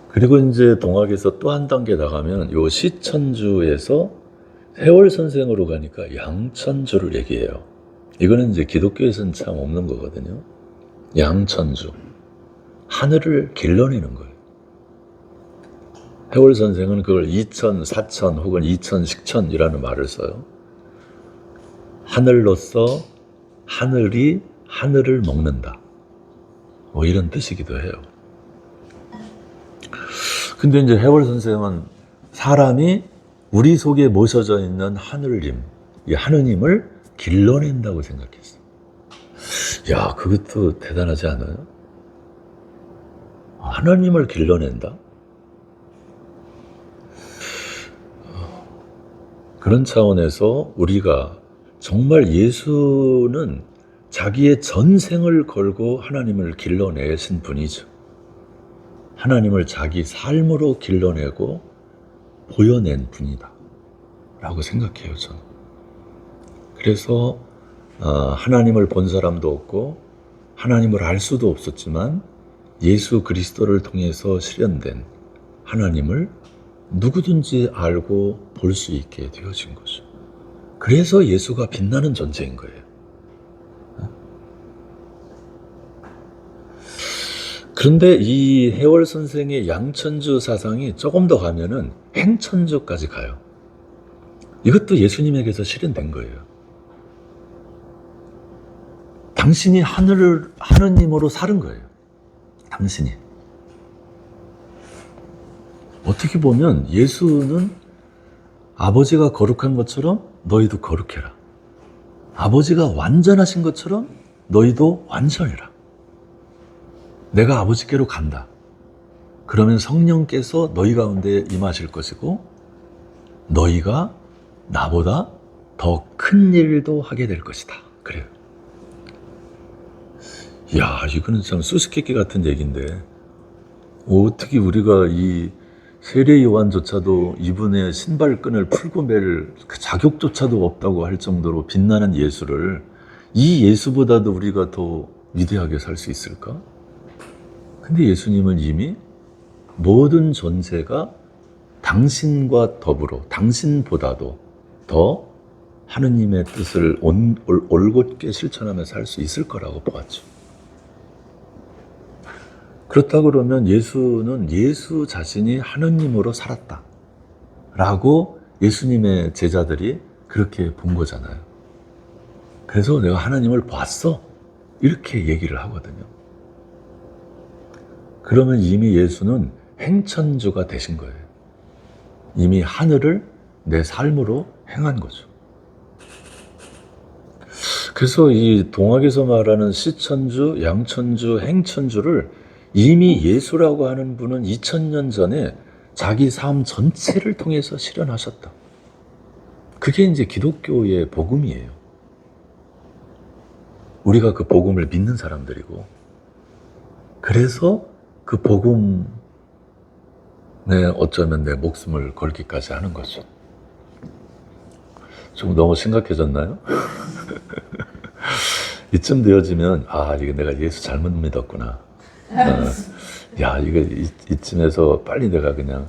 그리고 이제 동학에서 또 한 단계 나가면 요 시천주에서 해월 선생으로 가니까 양천주를 얘기해요. 이거는 이제 기독교에서는 참 없는 거거든요. 양천주. 하늘을 길러내는 거예요. 해월 선생은 그걸 이천, 사천 혹은 이천식천이라는 말을 써요. 하늘로서 하늘이 하늘을 먹는다. 뭐 이런 뜻이기도 해요. 근데 이제 해월 선생은 사람이 우리 속에 모셔져 있는 하늘님, 이 하느님을 길러낸다고 생각했어요. 야, 그것도 대단하지 않아요? 하나님을 길러낸다? 그런 차원에서 우리가 정말 예수는 자기의 전생을 걸고 하나님을 길러내신 분이죠. 하나님을 자기 삶으로 길러내고 보여낸 분이다 라고 생각해요, 저는. 그래서 하나님을 본 사람도 없고 하나님을 알 수도 없었지만 예수 그리스도를 통해서 실현된 하나님을 누구든지 알고 볼 수 있게 되어진 거죠. 그래서 예수가 빛나는 존재인 거예요. 그런데 이 해월 선생의 양천주 사상이 조금 더 가면은 행천주까지 가요. 이것도 예수님에게서 실현된 거예요. 당신이 하느님으로 사는 거예요. 당신이. 어떻게 보면 예수는 아버지가 거룩한 것처럼 너희도 거룩해라. 아버지가 완전하신 것처럼 너희도 완전해라. 내가 아버지께로 간다. 그러면 성령께서 너희 가운데 임하실 것이고 너희가 나보다 더 큰 일도 하게 될 것이다. 그래요. 야, 이거는 참 수수께끼 같은 얘기인데 어떻게 우리가 이 세례 요한조차도 이분의 신발끈을 풀고 맬 그 자격조차도 없다고 할 정도로 빛나는 예수를, 이 예수보다도 우리가 더 위대하게 살 수 있을까? 근데 예수님은 이미 모든 존재가 당신과 더불어 당신보다도 더 하느님의 뜻을 올곧게 실천하며 살 수 있을 거라고 보았죠. 그렇다 그러면 예수는 예수 자신이 하느님으로 살았다 라고 예수님의 제자들이 그렇게 본 거잖아요. 그래서 내가 하나님을 봤어 이렇게 얘기를 하거든요. 그러면 이미 예수는 행천주가 되신 거예요. 이미 하늘을 내 삶으로 행한 거죠. 그래서 이 동학에서 말하는 시천주, 양천주, 행천주를 이미 예수라고 하는 분은 2000년 전에 자기 삶 전체를 통해서 실현하셨다. 그게 이제 기독교의 복음이에요. 우리가 그 복음을 믿는 사람들이고, 그래서 그 복음에 어쩌면 내 목숨을 걸기까지 하는 거죠. 좀 너무 심각해졌나요? 이쯤 되어지면 이거 내가 예수 잘못 믿었구나. 야, 이거 이쯤에서 빨리 내가 그냥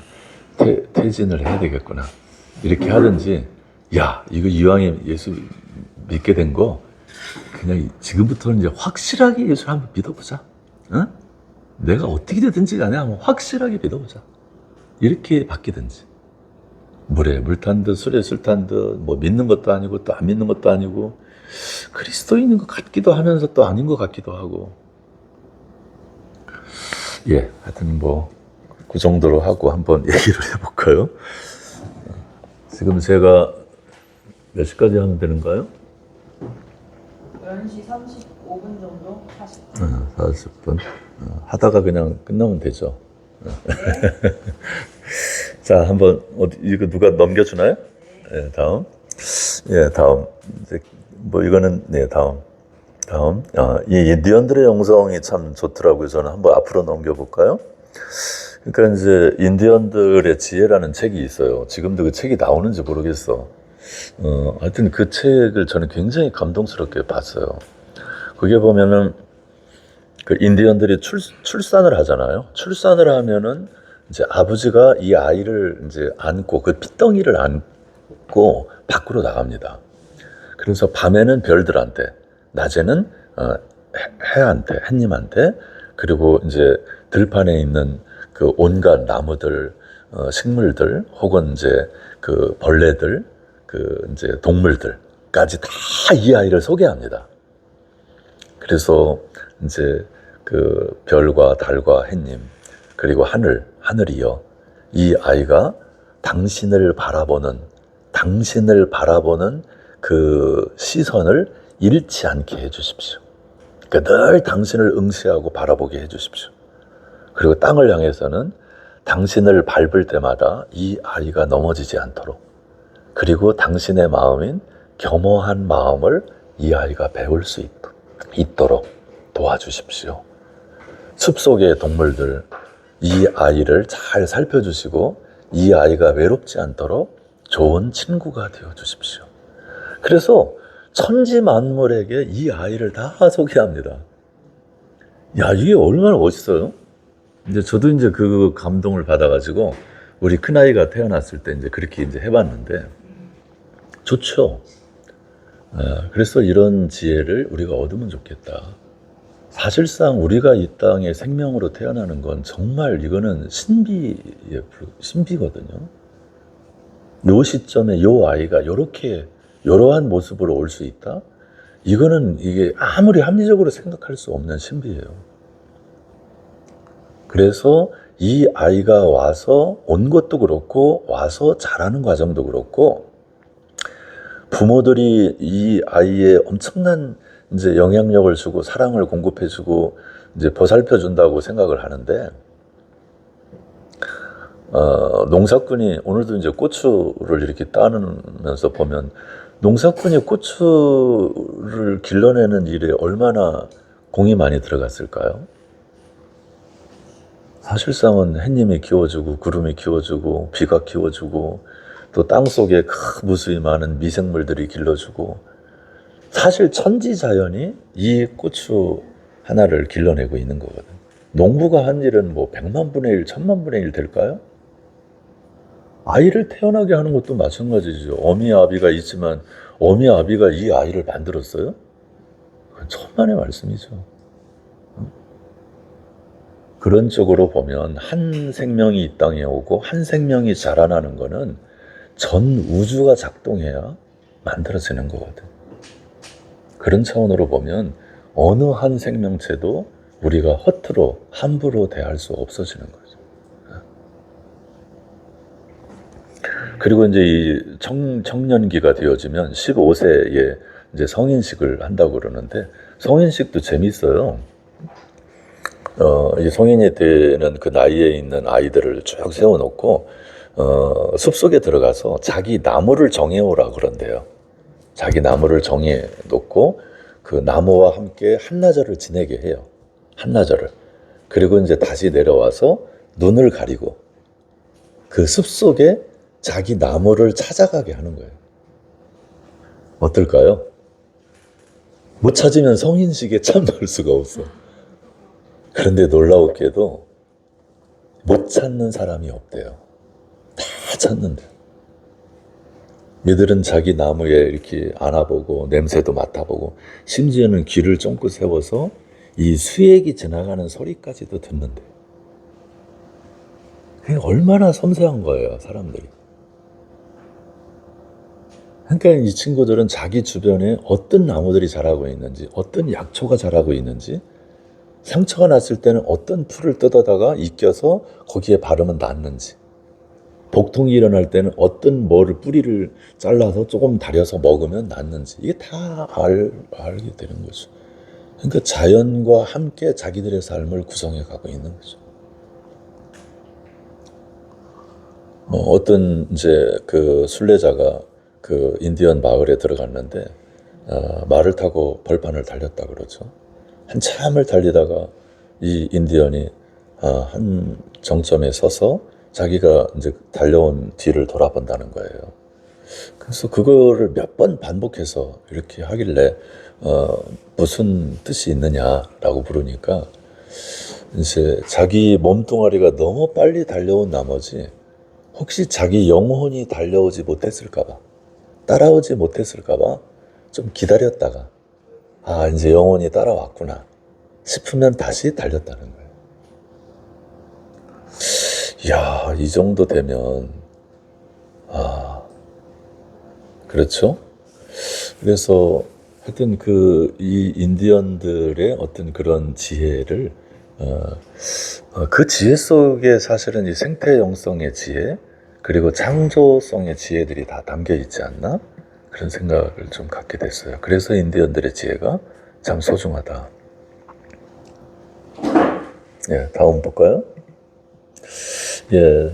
퇴진을 해야 되겠구나. 이렇게 하든지, 야, 이거 이왕에 예수 믿게 된 거 그냥 지금부터는 이제 확실하게 예수를 한번 믿어보자. 응? 내가 어떻게 되든지 간에 한번 확실하게 믿어보자. 이렇게 바뀌든지. 물에 물 탄 듯, 술에 술 탄 듯, 뭐 믿는 것도 아니고 또 안 믿는 것도 아니고, 그리스도인인 것 같기도 하면서 또 아닌 것 같기도 하고. 예, 하여튼 그 정도로 하고 한번 얘기를 해볼까요? 지금 제가 몇 시까지 하면 되는가요? 11시 35분 정도? 40분. 40분. 하다가 그냥 끝나면 되죠. 자, 한번, 이거 누가 넘겨주나요? 네, 다음. 예, 다음. 이제, 이거는, 네, 다음. 이 인디언들의 영성이 참 좋더라고요. 저는 한번 앞으로 넘겨볼까요? 그러니까 이제, 인디언들의 지혜라는 책이 있어요. 지금도 그 책이 나오는지 모르겠어. 하여튼 그 책을 저는 굉장히 감동스럽게 봤어요. 그게 보면은, 그 인디언들이 출산을 하잖아요. 출산을 하면은 이제 아버지가 이 아이를 이제 안고 그 핏덩이를 안고 밖으로 나갑니다. 그래서 밤에는 별들한테, 낮에는 해한테, 햇님한테, 그리고 이제 들판에 있는 그 온갖 나무들, 식물들, 혹은 이제 그 벌레들, 그 이제 동물들까지 다 이 아이를 소개합니다. 그래서 이제 그 별과 달과 햇님 그리고 하늘이요. 이 아이가 당신을 바라보는 그 시선을 잃지 않게 해주십시오. 그러니까 늘 당신을 응시하고 바라보게 해주십시오. 그리고 땅을 향해서는 당신을 밟을 때마다 이 아이가 넘어지지 않도록, 그리고 당신의 마음인 겸허한 마음을 이 아이가 배울 수 있도록 도와주십시오. 숲속의 동물들, 이 아이를 잘 살펴주시고 이 아이가 외롭지 않도록 좋은 친구가 되어주십시오. 그래서 천지 만물에게 이 아이를 다 소개합니다. 야, 이게 얼마나 멋있어요? 이제 저도 이제 그 감동을 받아가지고 우리 큰아이가 태어났을 때 이제 그렇게 이제 해봤는데 좋죠. 그래서 이런 지혜를 우리가 얻으면 좋겠다. 사실상 우리가 이 땅에 생명으로 태어나는 건 정말 이거는 신비거든요. 요 시점에 요 아이가 이러한 모습으로 올 수 있다? 이거는 이게 아무리 합리적으로 생각할 수 없는 신비예요. 그래서 이 아이가 와서 온 것도 그렇고 와서 자라는 과정도 그렇고 부모들이 이 아이에 엄청난 이제 영향력을 주고 사랑을 공급해주고 이제 보살펴준다고 생각을 하는데 농사꾼이 오늘도 이제 고추를 이렇게 따면서 보면 농사꾼이 고추를 길러내는 일에 얼마나 공이 많이 들어갔을까요? 사실상은 햇님이 키워주고 구름이 키워주고 비가 키워주고 또 땅속에 무수히 많은 미생물들이 길러주고 사실 천지자연이 이 고추 하나를 길러내고 있는 거거든. 농부가 한 일은 100만 분의 1, 1000만 분의 1 될까요? 아이를 태어나게 하는 것도 마찬가지죠. 어미 아비가 있지만 어미 아비가 이 아이를 만들었어요? 그건 천만의 말씀이죠. 그런 쪽으로 보면 한 생명이 이 땅에 오고 한 생명이 자라나는 거는 전 우주가 작동해야 만들어지는 거거든. 그런 차원으로 보면 어느 한 생명체도 우리가 허투루 함부로 대할 수 없어지는 거죠. 그리고 이제 이 청년기가 되어지면 15세에 이제 성인식을 한다고 그러는데 성인식도 재밌어요. 이 성인이 되는 그 나이에 있는 아이들을 쭉 세워놓고 숲속에 들어가서 자기 나무를 정해오라 그런대요. 자기 나무를 정해놓고 그 나무와 함께 한나절을 지내게 해요. 한나절을. 그리고 이제 다시 내려와서 눈을 가리고 그 숲속에 자기 나무를 찾아가게 하는 거예요. 어떨까요? 못 찾으면 성인식에 참을 수가 없어. 그런데 놀라웠게도 못 찾는 사람이 없대요. 다 찾는데. 얘들은 자기 나무에 이렇게 안아보고 냄새도 맡아보고 심지어는 귀를 쫑긋 세워서 이 수액이 지나가는 소리까지도 듣는데. 그게 얼마나 섬세한 거예요, 사람들이. 그러니까 이 친구들은 자기 주변에 어떤 나무들이 자라고 있는지, 어떤 약초가 자라고 있는지, 상처가 났을 때는 어떤 풀을 뜯어다가 익혀서 거기에 바르면 낫는지, 복통이 일어날 때는 어떤 뿌리를 잘라서 조금 다려서 먹으면 낫는지, 이게 다 알게 되는 거죠. 그러니까 자연과 함께 자기들의 삶을 구성해 가고 있는 거죠. 어떤 이제 그 순례자가 그 인디언 마을에 들어갔는데 말을 타고 벌판을 달렸다 그러죠. 한참을 달리다가 이 인디언이 한 정점에 서서 자기가 이제 달려온 뒤를 돌아본다는 거예요. 그래서 그거를 몇 번 반복해서 이렇게 하길래 무슨 뜻이 있느냐라고 물으니까 이제 자기 몸뚱아리가 너무 빨리 달려온 나머지 혹시 자기 영혼이 달려오지 못했을까봐, 따라오지 못했을까봐 좀 기다렸다가 이제 영혼이 따라왔구나 싶으면 다시 달렸다는 거예요. 이야, 이 정도 되면 그렇죠? 그래서 하여튼 이 인디언들의 어떤 그런 지혜를 그 지혜 속에 사실은 이 생태 영성의 지혜 그리고 창조성의 지혜들이 다 담겨 있지 않나? 그런 생각을 좀 갖게 됐어요. 그래서 인디언들의 지혜가 참 소중하다. 예, 다음 볼까요? 예,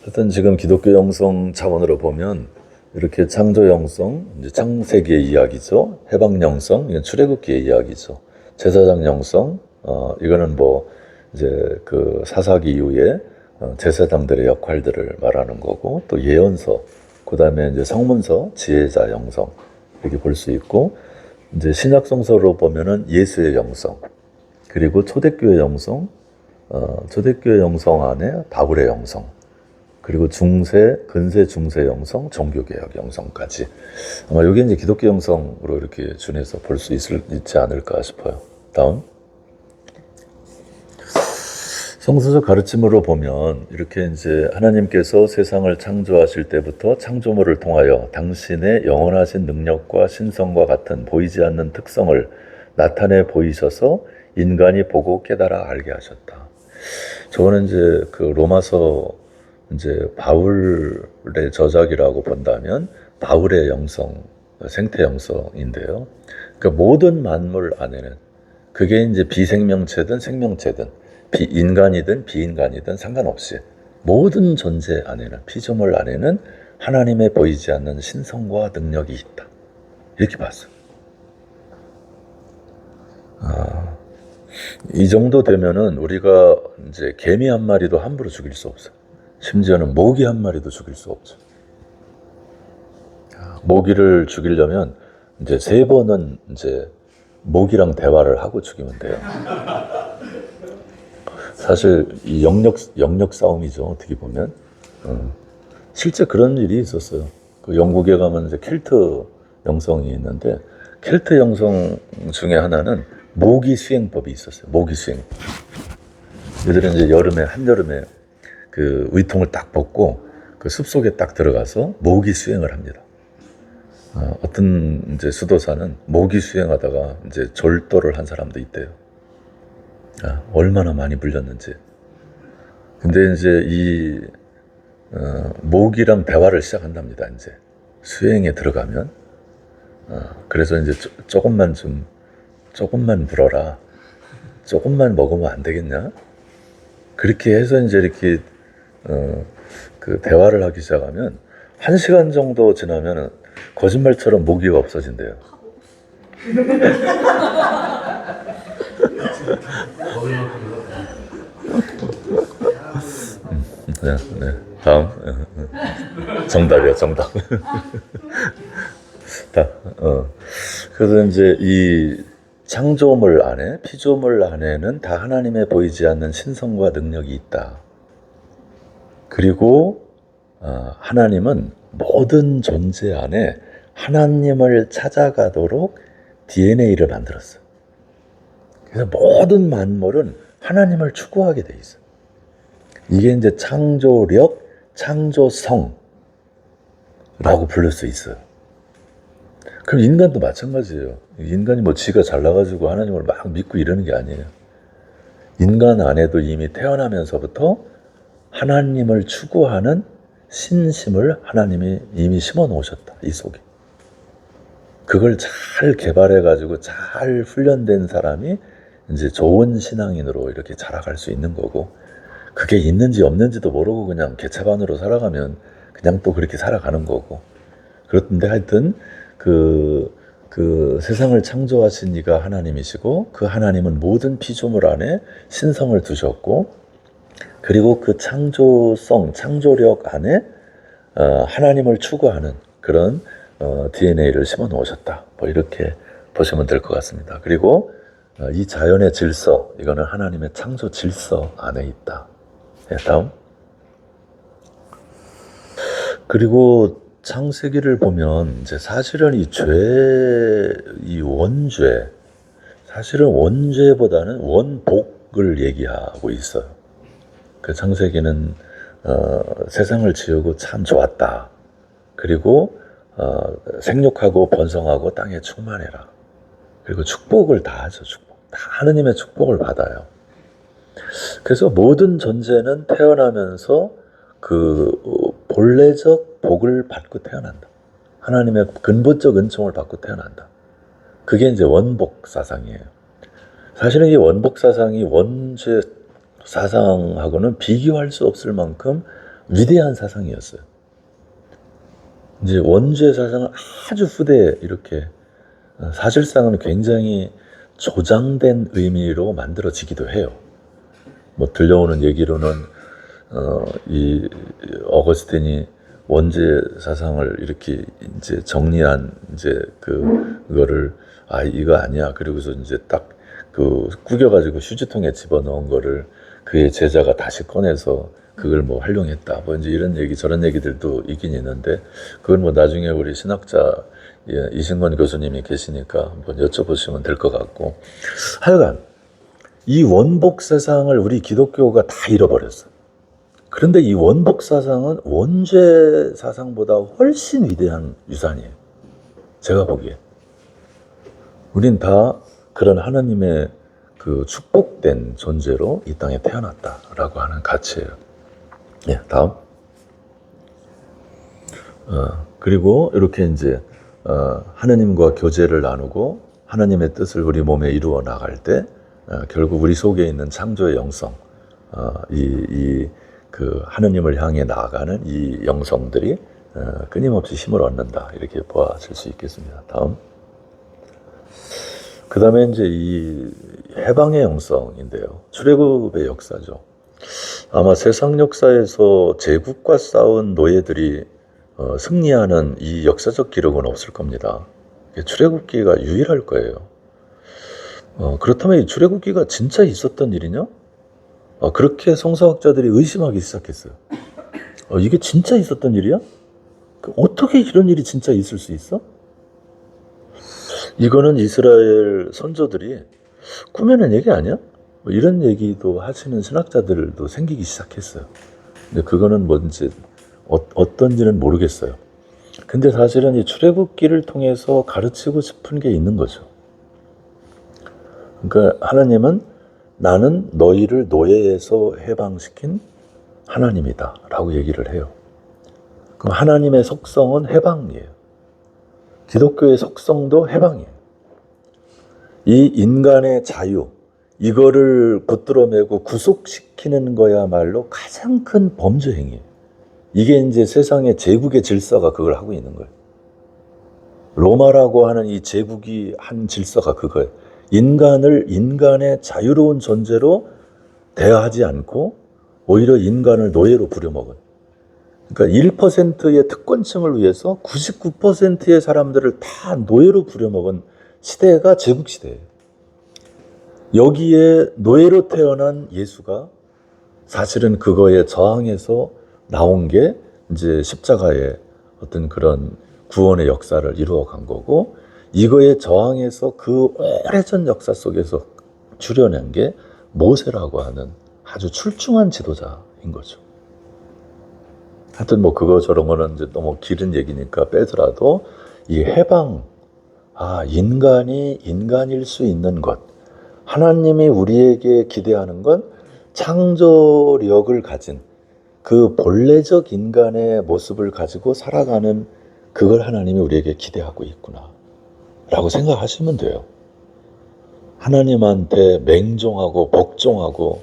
하여튼 지금 기독교 영성 차원으로 보면 이렇게 창조 영성, 이제 창세기의 이야기죠. 해방 영성, 이건 출애굽기의 이야기죠. 제사장 영성, 이거는 이제 그 사사기 이후에 제사장들의 역할들을 말하는 거고, 또 예언서, 그 다음에 이제 성문서, 지혜자 영성, 이렇게 볼 수 있고, 이제 신약 성서로 보면은 예수의 영성, 그리고 초대교회 영성, 초대교회 영성 안에 바울의 영성, 그리고 근세 중세 영성, 종교개혁 영성까지. 아마 이게 이제 기독교 영성으로 이렇게 준해서 볼 수 있지 않을까 싶어요. 다음. 성서적 가르침으로 보면 이렇게 이제 하나님께서 세상을 창조하실 때부터 창조물을 통하여 당신의 영원하신 능력과 신성과 같은 보이지 않는 특성을 나타내 보이셔서 인간이 보고 깨달아 알게 하셨다. 저거는 이제 그 로마서 이제 바울의 저작이라고 본다면 바울의 영성, 생태 영성인데요. 그러니까 모든 만물 안에는 그게 이제 비생명체든 생명체든 인간이든 비인간이든 상관없이 모든 존재 안에는, 피조물 안에는 하나님의 보이지 않는 신성과 능력이 있다. 이렇게 봤어요. 이 정도 되면은 우리가 이제 개미 한 마리도 함부로 죽일 수 없어요. 심지어는 모기 한 마리도 죽일 수 없죠. 모기를 죽이려면 이제 3번은 이제 모기랑 대화를 하고 죽이면 돼요. 사실 이 영역 싸움이죠. 어떻게 보면. 실제 그런 일이 있었어요. 그 영국에 가면 이제 켈트 영성이 있는데 켈트 영성 중에 하나는 모기 수행법이 있었어요. 모기 수행. 얘들은 이제 한여름에 그 의통을 딱 벗고 그 숲속에 딱 들어가서 모기 수행을 합니다. 어떤 이제 수도사는 모기 수행하다가 이제 절도를 한 사람도 있대요. 얼마나 많이 물렸는지. 근데 이제 이 모기랑 대화를 시작한답니다. 이제 수행에 들어가면. 그래서 이제 조금만 물어라. 조금만 먹으면 안 되겠냐? 그렇게 해서 이제 이렇게 그 대화를 하기 시작하면 1시간 정도 지나면 거짓말처럼 모기가 없어진대요. 네, 네. 다음. 정답이야, 정답. 다, 그래서 이제 이 창조물 안에, 피조물 안에는 다 하나님의 보이지 않는 신성과 능력이 있다. 그리고 하나님은 모든 존재 안에 하나님을 찾아가도록 DNA를 만들었어요. 그래서 모든 만물은 하나님을 추구하게 돼 있어요. 이게 이제 창조력, 창조성이라고 부를 수 있어요. 그럼 인간도 마찬가지예요. 인간이 뭐 지가 잘나가지고 하나님을 막 믿고 이러는 게 아니에요. 인간 안에도 이미 태어나면서부터 하나님을 추구하는 신심을 하나님이 이미 심어 놓으셨다, 이 속에. 그걸 잘 개발해가지고 잘 훈련된 사람이 이제 좋은 신앙인으로 이렇게 자라갈 수 있는 거고, 그게 있는지 없는지도 모르고 그냥 개차반으로 살아가면 그냥 또 그렇게 살아가는 거고. 그렇던데 하여튼 그 세상을 창조하신 이가 하나님이시고, 그 하나님은 모든 피조물 안에 신성을 두셨고, 그리고 그 창조성, 창조력 안에 하나님을 추구하는 그런 DNA를 심어 놓으셨다. 뭐 이렇게 보시면 될 것 같습니다. 그리고 이 자연의 질서, 이거는 하나님의 창조 질서 안에 있다. 네, 다음. 그리고 창세기를 보면 이제 사실은 이 원죄, 사실은 원죄보다는 원복을 얘기하고 있어요. 그 창세기는 세상을 지으고 참 좋았다. 그리고 생육하고 번성하고 땅에 충만해라. 그리고 축복을 다 하죠. 축복. 다 하느님의 축복을 받아요. 그래서 모든 존재는 태어나면서 그 본래적 복을 받고 태어난다. 하나님의 근본적 은총을 받고 태어난다. 그게 이제 원복 사상이에요. 사실은 이 원복 사상이 원죄 사상하고는 비교할 수 없을 만큼 위대한 사상이었어요. 이제 원죄 사상은 아주 후대에 이렇게 사실상은 굉장히 조장된 의미로 만들어지기도 해요. 뭐 들려오는 얘기로는 이 어거스틴이 원죄 사상을 이렇게 이제 정리한 이제 그거를 이거 아니야. 그리고서 이제 딱 구겨가지고 휴지통에 집어넣은 거를 그의 제자가 다시 꺼내서 그걸 뭐 활용했다. 뭐 이제 이런 얘기 저런 얘기들도 있긴 있는데, 그걸 뭐 나중에 우리 신학자 이승건 교수님이 계시니까 한번 여쭤보시면 될 것 같고, 하여간 이 원복 사상을 우리 기독교가 다 잃어버렸어. 그런데 이 원복 사상은 원죄 사상보다 훨씬 위대한 유산이에요. 제가 보기에. 우린 다 그런 하나님의 그 축복된 존재로 이 땅에 태어났다라고 하는 가치예요. 예, 다음. 그리고 이렇게 이제 하나님과 교제를 나누고 하나님의 뜻을 우리 몸에 이루어 나갈 때 결국 우리 속에 있는 창조의 영성, 그 하나님을 향해 나아가는 이 영성들이 끊임없이 힘을 얻는다. 이렇게 보아질 수 있겠습니다. 다음. 그 다음에 이제 이 해방의 영성인데요. 출애굽의 역사죠. 아마 세상 역사에서 제국과 싸운 노예들이 승리하는 이 역사적 기록은 없을 겁니다. 출애굽기가 유일할 거예요. 그렇다면 이 출애굽기가 진짜 있었던 일이냐? 그렇게 성서학자들이 의심하기 시작했어요. 이게 진짜 있었던 일이야? 어떻게 이런 일이 진짜 있을 수 있어? 이거는 이스라엘 선조들이 꾸며낸 얘기 아니야? 뭐 이런 얘기도 하시는 신학자들도 생기기 시작했어요. 근데 그거는 뭔지 어떤지는 모르겠어요. 근데 사실은 이 출애굽기를 통해서 가르치고 싶은 게 있는 거죠. 그러니까 하나님은 나는 너희를 노예에서 해방시킨 하나님이다 라고 얘기를 해요. 그럼 하나님의 속성은 해방이에요. 기독교의 속성도 해방이에요. 이 인간의 자유, 이거를 붙들어매고 구속시키는 거야말로 가장 큰 범죄 행위예요. 이게 이제 세상의 제국의 질서가 그걸 하고 있는 거예요. 로마라고 하는 이 제국이 한 질서가 그거예요. 인간을 인간의 자유로운 존재로 대하지 않고 오히려 인간을 노예로 부려먹은, 그러니까 1%의 특권층을 위해서 99%의 사람들을 다 노예로 부려먹은 시대가 제국시대예요. 여기에 노예로 태어난 예수가 사실은 그거에 저항해서 나온 게 이제 십자가의 어떤 그런 구원의 역사를 이루어간 거고, 이거에 저항해서 그 오래전 역사 속에서 주려낸 게 모세라고 하는 아주 출중한 지도자인 거죠. 하여튼 뭐 그거 저런 거는 이제 너무 길은 얘기니까 빼더라도 이 해방, 인간이 인간일 수 있는 것, 하나님이 우리에게 기대하는 건 창조력을 가진 그 본래적 인간의 모습을 가지고 살아가는, 그걸 하나님이 우리에게 기대하고 있구나 라고 생각하시면 돼요. 하나님한테 맹종하고 복종하고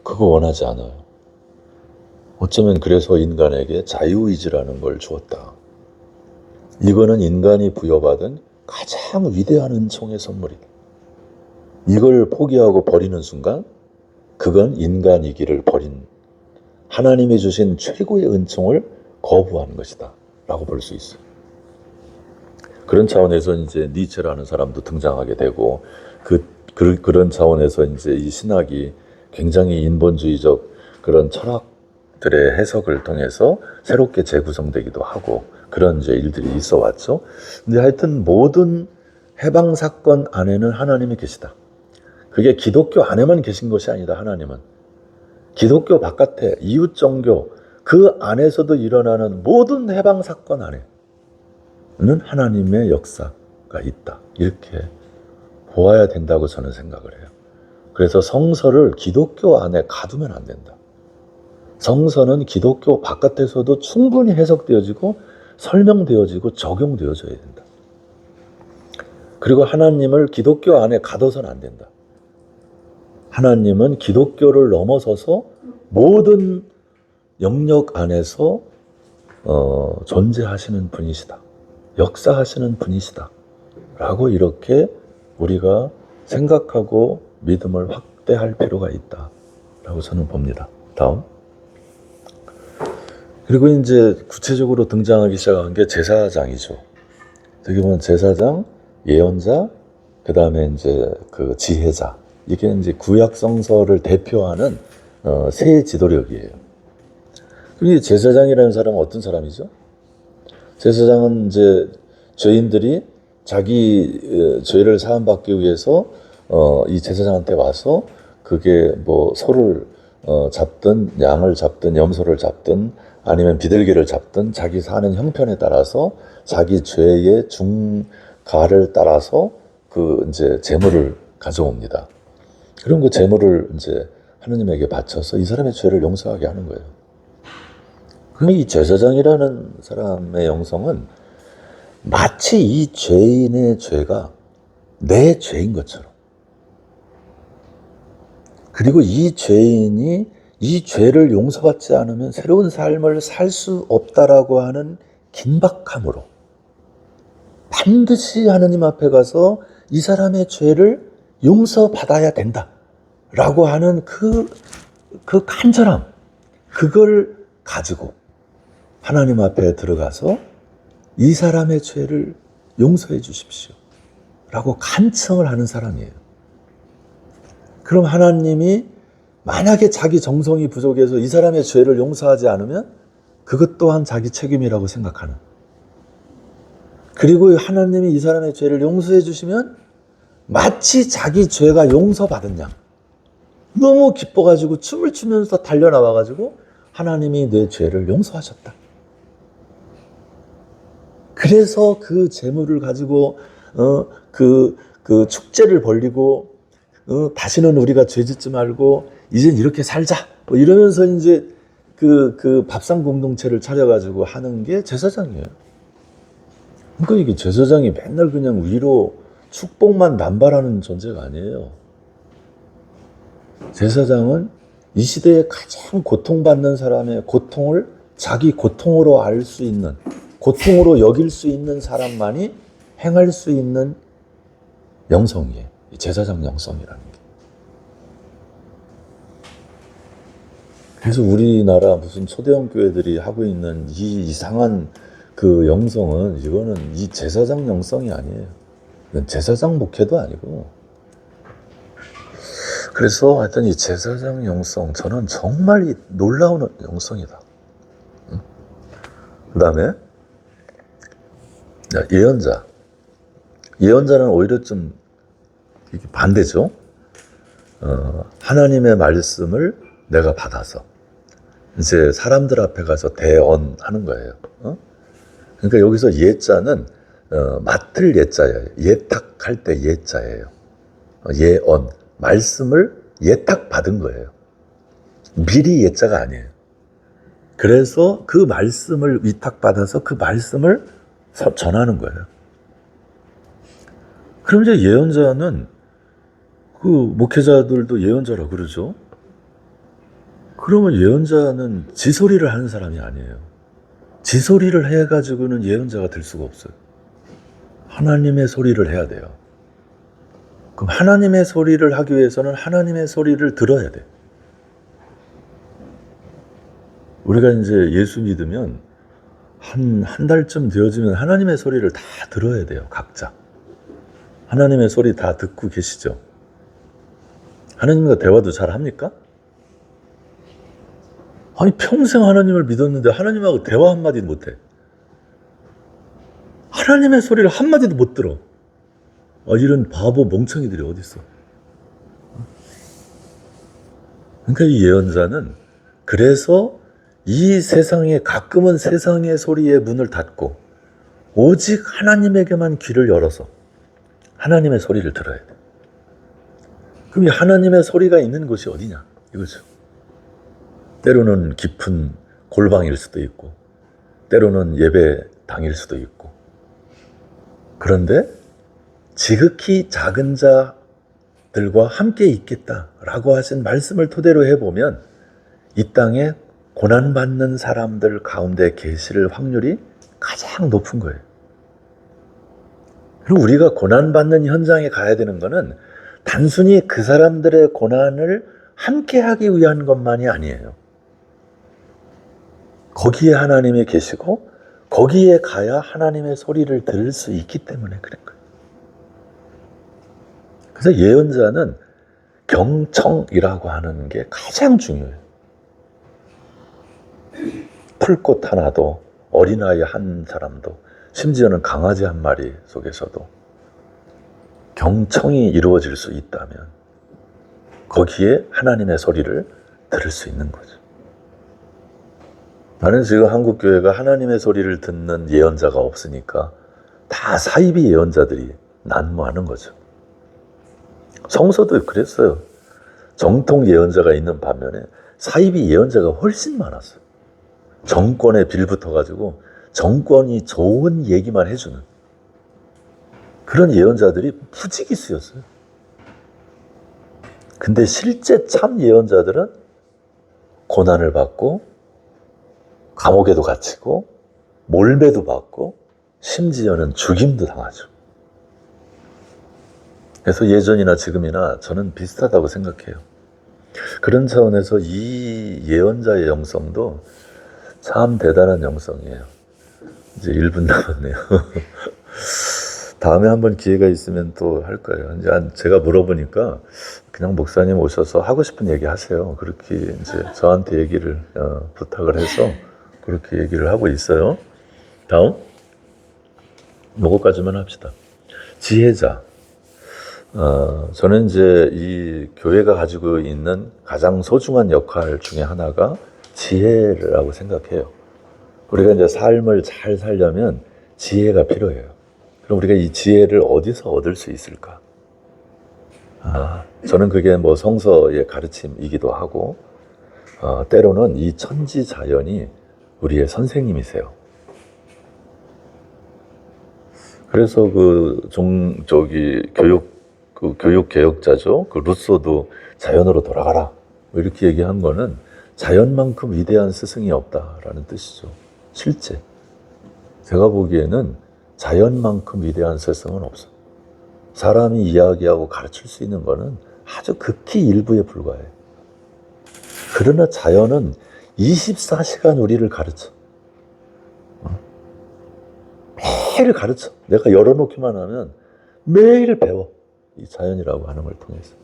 그거 원하지 않아요. 어쩌면 그래서 인간에게 자유의지라는 걸 주었다. 이거는 인간이 부여받은 가장 위대한 은총의 선물이다. 이걸 포기하고 버리는 순간 그건 인간이기를 버린, 하나님이 주신 최고의 은총을 거부하는 것이다 라고 볼 수 있어요. 그런 차원에서 이제 니체라는 사람도 등장하게 되고, 그런 차원에서 이제 이 신학이 굉장히 인본주의적 그런 철학들의 해석을 통해서 새롭게 재구성되기도 하고, 그런 이제 일들이 있어 왔죠. 근데 하여튼 모든 해방 사건 안에는 하나님이 계시다. 그게 기독교 안에만 계신 것이 아니다. 하나님은 기독교 바깥에 이웃 종교 그 안에서도 일어나는 모든 해방 사건 안에는 하나님의 역사가 있다. 이렇게 보아야 된다고 저는 생각을 해요. 그래서 성서를 기독교 안에 가두면 안 된다. 성서는 기독교 바깥에서도 충분히 해석되어지고 설명되어지고 적용되어져야 된다. 그리고 하나님을 기독교 안에 가둬서는 안 된다. 하나님은 기독교를 넘어서서 모든 영역 안에서 존재하시는 분이시다. 역사하시는 분이시다. 라고 이렇게 우리가 생각하고 믿음을 확대할 필요가 있다. 라고 저는 봅니다. 다음. 그리고 이제 구체적으로 등장하기 시작한 게 제사장이죠. 어떻게 보면 제사장, 예언자, 그 다음에 이제 그 지혜자. 이게 이제 구약 성서를 대표하는 세 지도력이에요. 그럼 이 제사장이라는 사람은 어떤 사람이죠? 제사장은 이제 죄인들이 자기 죄를 사함받기 위해서 이 제사장한테 와서 그게 뭐 소를 잡든 양을 잡든 염소를 잡든 아니면 비둘기를 잡든 자기 사는 형편에 따라서 자기 죄의 중가를 따라서 그 이제 제물을 가져옵니다. 그럼 그 제물을 이제 하느님에게 바쳐서 이 사람의 죄를 용서하게 하는 거예요. 그럼 이 제사장이라는 사람의 영성은 마치 이 죄인의 죄가 내 죄인 것처럼, 그리고 이 죄인이 이 죄를 용서받지 않으면 새로운 삶을 살 수 없다라고 하는 긴박함으로 반드시 하느님 앞에 가서 이 사람의 죄를 용서받아야 된다라고 하는 그 간절함, 그걸 가지고 하나님 앞에 들어가서 이 사람의 죄를 용서해 주십시오 라고 간청을 하는 사람이에요. 그럼 하나님이 만약에 자기 정성이 부족해서 이 사람의 죄를 용서하지 않으면 그것 또한 자기 책임이라고 생각하는, 그리고 하나님이 이 사람의 죄를 용서해 주시면 마치 자기 죄가 용서받은 양 너무 기뻐가지고 춤을 추면서 달려나와가지고 하나님이 내 죄를 용서하셨다. 그래서 그 재물을 가지고 그 축제를 벌리고 다시는 우리가 죄 짓지 말고 이젠 이렇게 살자 뭐 이러면서 이제 그 밥상 공동체를 차려가지고 하는 게 제사장이에요. 그러니까 이게 제사장이 맨날 그냥 위로 축복만 남발하는 존재가 아니에요. 제사장은 이 시대에 가장 고통받는 사람의 고통을 자기 고통으로 알 수 있는, 고통으로 여길 수 있는 사람만이 행할 수 있는 영성이에요. 이 제사장 영성이라는 게. 그래서 우리나라 무슨 초대형 교회들이 하고 있는 이 이상한 그 영성은 이거는 이 제사장 영성이 아니에요. 이건 제사장 목회도 아니고. 그래서 하여튼 이 제사장 영성 저는 정말 이 놀라운 영성이다. 그 다음에 예언자. 예언자는 오히려 좀 반대죠. 하나님의 말씀을 내가 받아서 이제 사람들 앞에 가서 대언하는 거예요. 그러니까 여기서 예자는 맡을 예자예요. 예탁할 때 예자예요. 예언, 말씀을 예탁받은 거예요. 미리 예자가 아니에요. 그래서 그 말씀을 위탁받아서 그 말씀을 전하는 거예요. 그럼 이제 예언자는 그 목회자들도 예언자라고 그러죠. 그러면 예언자는 지소리를 하는 사람이 아니에요. 지소리를 해가지고는 예언자가 될 수가 없어요. 하나님의 소리를 해야 돼요. 그럼 하나님의 소리를 하기 위해서는 하나님의 소리를 들어야 돼. 우리가 이제 예수 믿으면 한 달쯤 되어지면 하나님의 소리를 다 들어야 돼요. 각자. 하나님의 소리 다 듣고 계시죠? 하나님과 대화도 잘 합니까? 아니 평생 하나님을 믿었는데 하나님하고 대화 한마디도 못해. 하나님의 소리를 한마디도 못 들어. 이런 바보 멍청이들이 어디 있어? 그러니까 이 예언자는 그래서 이 세상에 가끔은 세상의 소리에 문을 닫고 오직 하나님에게만 귀를 열어서 하나님의 소리를 들어야 돼. 그럼 이 하나님의 소리가 있는 곳이 어디냐? 이거죠. 때로는 깊은 골방일 수도 있고 때로는 예배당일 수도 있고 그런데 지극히 작은 자들과 함께 있겠다라고 하신 말씀을 토대로 해보면 이 땅에 고난받는 사람들 가운데 계실 확률이 가장 높은 거예요. 그리고 우리가 고난받는 현장에 가야 되는 거는 단순히 그 사람들의 고난을 함께 하기 위한 것만이 아니에요. 거기에 하나님이 계시고 거기에 가야 하나님의 소리를 들을 수 있기 때문에 그런 거예요. 그래서 예언자는 경청이라고 하는 게 가장 중요해요. 풀꽃 하나도 어린아이 한 사람도 심지어는 강아지 한 마리 속에서도 경청이 이루어질 수 있다면 거기에 하나님의 소리를 들을 수 있는 거죠. 나는 지금 한국교회가 하나님의 소리를 듣는 예언자가 없으니까 다 사이비 예언자들이 난무하는 거죠. 성서도 그랬어요. 정통 예언자가 있는 반면에 사이비 예언자가 훨씬 많았어요. 정권에 빌붙어가지고 정권이 좋은 얘기만 해주는 그런 예언자들이 부지기수였어요. 근데 실제 참 예언자들은 고난을 받고 감옥에도 갇히고 몰매도 받고 심지어는 죽임도 당하죠. 그래서 예전이나 지금이나 저는 비슷하다고 생각해요. 그런 차원에서 이 예언자의 영성도 참 대단한 영성이에요. 이제 1분 남았네요. 다음에 한번 기회가 있으면 또 할 거예요. 이제 제가 물어보니까 그냥 목사님 오셔서 하고 싶은 얘기 하세요. 그렇게 이제 저한테 얘기를 부탁을 해서 그렇게 얘기를 하고 있어요. 다음 요거까지만 합시다. 지혜자. 저는 이제 이 교회가 가지고 있는 가장 소중한 역할 중에 하나가 지혜라고 생각해요. 우리가 이제 삶을 잘 살려면 지혜가 필요해요. 그럼 우리가 이 지혜를 어디서 얻을 수 있을까? 저는 그게 뭐 성서의 가르침이기도 하고, 때로는 이 천지자연이 우리의 선생님이세요. 그래서 교육 개혁자죠. 그 루소도 자연으로 돌아가라. 뭐 이렇게 얘기한 거는 자연만큼 위대한 스승이 없다라는 뜻이죠. 실제. 제가 보기에는 자연만큼 위대한 스승은 없어요. 사람이 이야기하고 가르칠 수 있는 거는 아주 극히 일부에 불과해요. 그러나 자연은 24시간 우리를 가르쳐. 매일 가르쳐. 내가 열어놓기만 하면 매일 배워. 이 자연이라고 하는 걸 통해서.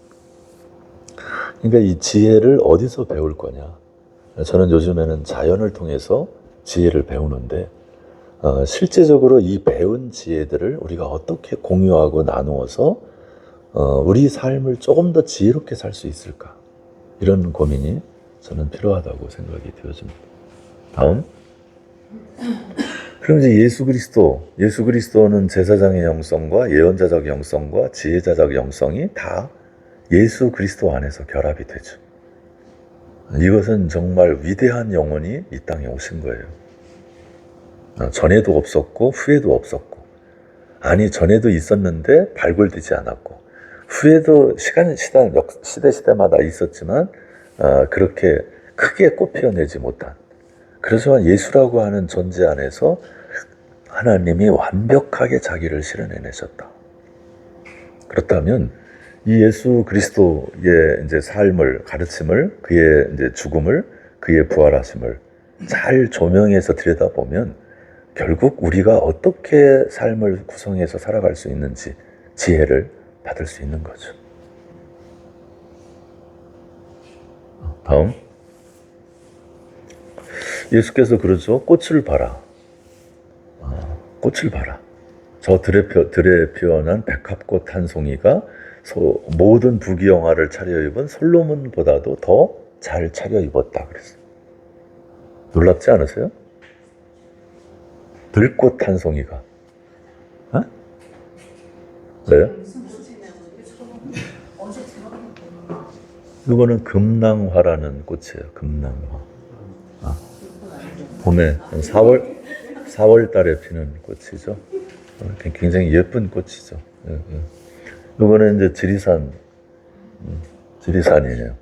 그러니까 이 지혜를 어디서 배울 거냐. 저는 요즘에는 자연을 통해서 지혜를 배우는데 실제적으로 이 배운 지혜들을 우리가 어떻게 공유하고 나누어서 우리 삶을 조금 더 지혜롭게 살 수 있을까. 이런 고민이 저는 필요하다고 생각이 되어집니다. 다음. 그럼 이제 예수 그리스도는 제사장의 영성과 예언자적 영성과 지혜자적 영성이 다 예수 그리스도 안에서 결합이 되죠. 이것은 정말 위대한 영혼이 이 땅에 오신 거예요. 전에도 없었고 후에도 없었고, 아니 전에도 있었는데 발굴되지 않았고, 후에도 시대마다 있었지만 그렇게 크게 꽃피어내지 못한, 그렇지만 예수라고 하는 존재 안에서 하나님이 완벽하게 자기를 실현해내셨다. 그렇다면 이 예수 그리스도의 이제 삶을, 가르침을, 그의 이제 죽음을, 그의 부활하심을 잘 조명해서 들여다보면 결국 우리가 어떻게 삶을 구성해서 살아갈 수 있는지 지혜를 받을 수 있는 거죠. 다음. 예수께서 그러죠. 꽃을 봐라. 꽃을 봐라. 저 들에 피어난 백합꽃 한 송이가 모든 부귀영화를 차려입은 솔로몬보다도 더 잘 차려입었다 그랬어요. 놀랍지 않으세요? 들꽃 한 송이가. 왜요? 이거는 금낭화라는 꽃이에요. 금낭화. 봄에 4월 달에 피는 꽃이죠. 굉장히 예쁜 꽃이죠. 이거는 이제 지리산이에요.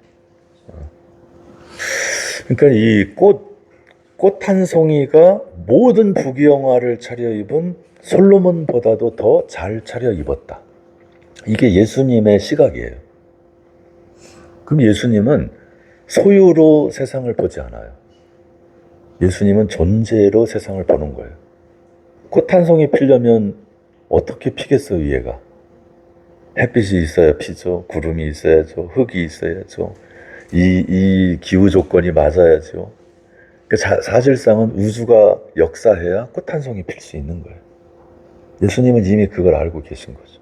그러니까 이 꽃 한 송이가 모든 부귀영화를 차려입은 솔로몬보다도 더 잘 차려입었다. 이게 예수님의 시각이에요. 그럼 예수님은 소유로 세상을 보지 않아요. 예수님은 존재로 세상을 보는 거예요. 꽃 한 송이 피려면 어떻게 피겠어요, 얘가? 햇빛이 있어야 피죠. 구름이 있어야죠. 흙이 있어야죠. 이 기후 조건이 맞아야죠. 그러니까 사실상은 우주가 역사해야 꽃 한 송이 필 수 있는 거예요. 예수님은 이미 그걸 알고 계신 거죠.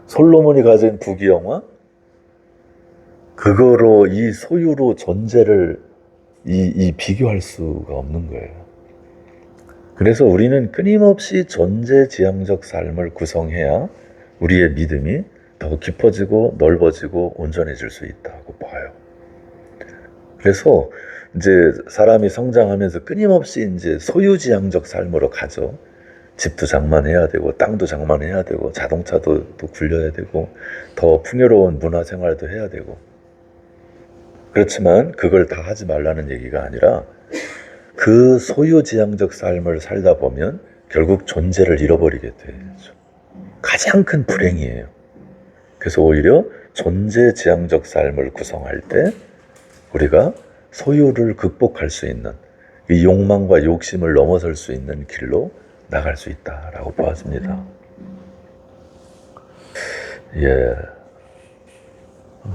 솔로몬이 가진 부귀영화, 그거로 이 소유로 존재를 비교할 수가 없는 거예요. 그래서 우리는 끊임없이 존재지향적 삶을 구성해야 우리의 믿음이 더 깊어지고 넓어지고 온전해질 수 있다고 봐요. 그래서 이제 사람이 성장하면서 끊임없이 이제 소유지향적 삶으로 가죠. 집도 장만해야 되고, 땅도 장만해야 되고, 자동차도 또 굴려야 되고, 더 풍요로운 문화생활도 해야 되고. 그렇지만 그걸 다 하지 말라는 얘기가 아니라 그 소유지향적 삶을 살다 보면 결국 존재를 잃어버리게 되죠. 가장 큰 불행이에요. 그래서 오히려 존재지향적 삶을 구성할 때 우리가 소유를 극복할 수 있는, 이 욕망과 욕심을 넘어설 수 있는 길로 나갈 수 있다라고 보았습니다. 예.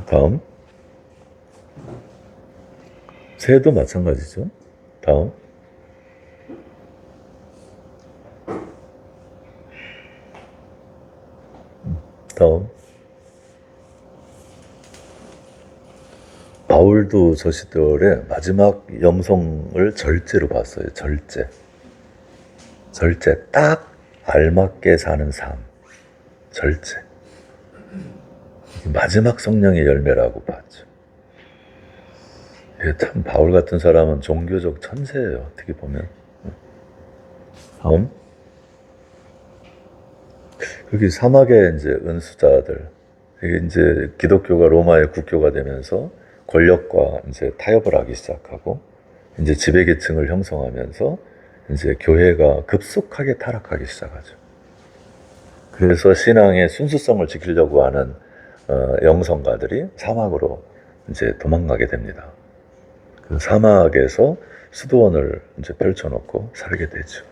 다음. 새도 마찬가지죠. 다음. 다음. 바울도 저 시절에 마지막 염송을 절제로 봤어요. 절제. 딱 알맞게 사는 삶. 절제. 마지막 성령의 열매라고 봤죠. 참 바울 같은 사람은 종교적 천재예요. 어떻게 보면. 다음. 여기 사막의 이제 은수자들. 이게 이제 기독교가 로마의 국교가 되면서 권력과 이제 타협을 하기 시작하고, 이제 지배계층을 형성하면서 이제 교회가 급속하게 타락하기 시작하죠. 그래서 신앙의 순수성을 지키려고 하는 영성가들이 사막으로 이제 도망가게 됩니다. 그 사막에서 수도원을 이제 펼쳐놓고 살게 되죠.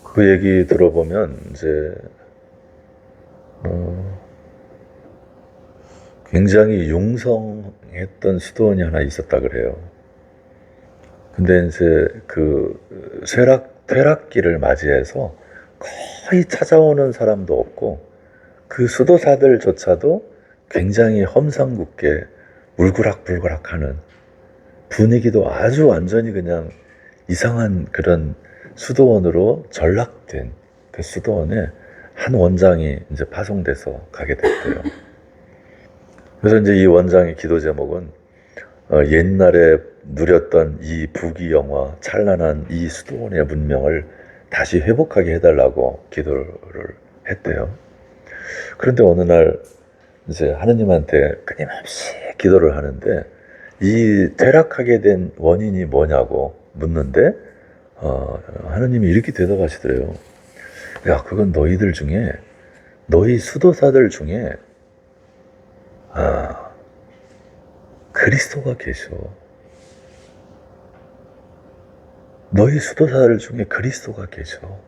그 얘기 들어보면 이제 굉장히 융성했던 수도원이 하나 있었다 그래요. 근데 이제 그 퇴락기를 맞이해서 거의 찾아오는 사람도 없고 그 수도사들조차도 굉장히 험상궂게 물그락물그락하는 분위기도 아주 완전히 그냥 이상한 그런 수도원으로 전락된 그 수도원에 한 원장이 이제 파송돼서 가게 됐대요. 그래서 이제 이 원장의 기도 제목은 옛날에 누렸던 이 부귀영화 찬란한 이 수도원의 문명을 다시 회복하게 해달라고 기도를 했대요. 그런데 어느 날 이제 하느님한테 끊임없이 기도를 하는데 이 퇴락하게 된 원인이 뭐냐고 묻는데 하느님이 이렇게 대답하시더래요. 야, 그건 너희들 중에 너희 수도사들 중에 그리스도가 계셔. 너희 수도사들 중에 그리스도가 계셔.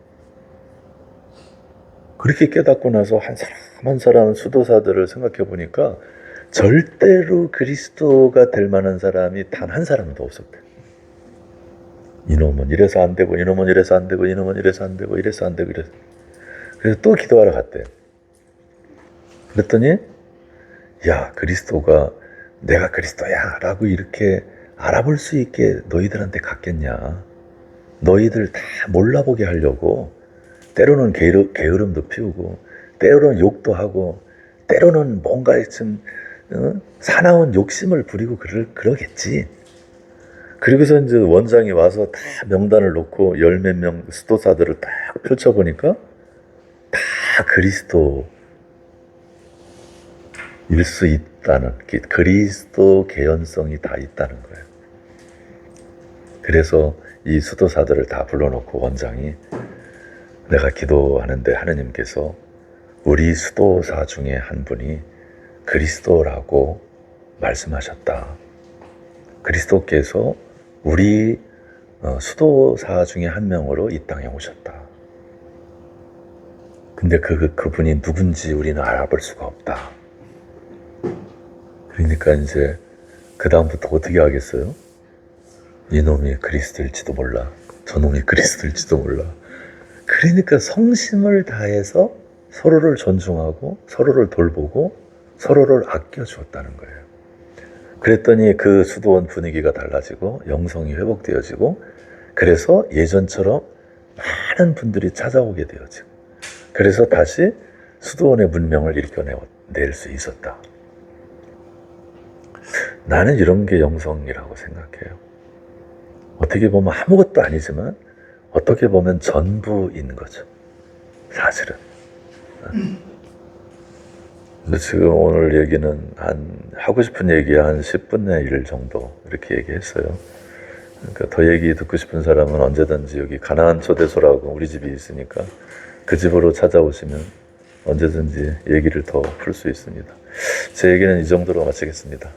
그렇게 깨닫고 나서 한 사람 한 사람 수도사들을 생각해 보니까 절대로 그리스도가 될 만한 사람이 단 한 사람도 없었대. 이놈은 이래서 안 되고, 이놈은 이래서 안 되고, 이놈은 이래서 안 되고, 이래서 안 되고, 이래서. 그래서 또 기도하러 갔대. 그랬더니 야, 그리스도가 내가 그리스도야 라고 이렇게 알아볼 수 있게 너희들한테 갔겠냐. 너희들 다 몰라보게 하려고 때로는 게으름도 피우고 때로는 욕도 하고 때로는 뭔가 좀 사나운 욕심을 부리고 그러겠지. 그리고서 이제 원장이 와서 다 명단을 놓고 열 몇 명 수도사들을 딱 펼쳐보니까 다 그리스도 일 수 있다는, 그리스도 개연성이 다 있다는 거예요. 그래서 이 수도사들을 다 불러놓고 원장이 내가 기도하는데 하느님께서 우리 수도사 중에 한 분이 그리스도라고 말씀하셨다. 그리스도께서 우리 수도사 중에 한 명으로 이 땅에 오셨다. 근데 그분이 누군지 우리는 알아볼 수가 없다. 그러니까 이제 그 다음부터 어떻게 하겠어요? 이놈이 그리스도일지도 몰라. 저놈이 그리스도일지도 몰라. 그러니까 성심을 다해서 서로를 존중하고 서로를 돌보고 서로를 아껴주었다는 거예요. 그랬더니 그 수도원 분위기가 달라지고 영성이 회복되어지고 그래서 예전처럼 많은 분들이 찾아오게 되어지고 그래서 다시 수도원의 문명을 일궈낼 수 있었다. 나는 이런 게 영성이라고 생각해요. 어떻게 보면 아무것도 아니지만 어떻게 보면 전부인 거죠. 사실은. 근데 지금 오늘 얘기는 하고 싶은 얘기 한 10분의 1 정도 이렇게 얘기했어요. 그러니까 더 얘기 듣고 싶은 사람은 언제든지 여기 가나안 초대소라고 우리 집이 있으니까 그 집으로 찾아오시면 언제든지 얘기를 더 풀 수 있습니다. 제 얘기는 이 정도로 마치겠습니다.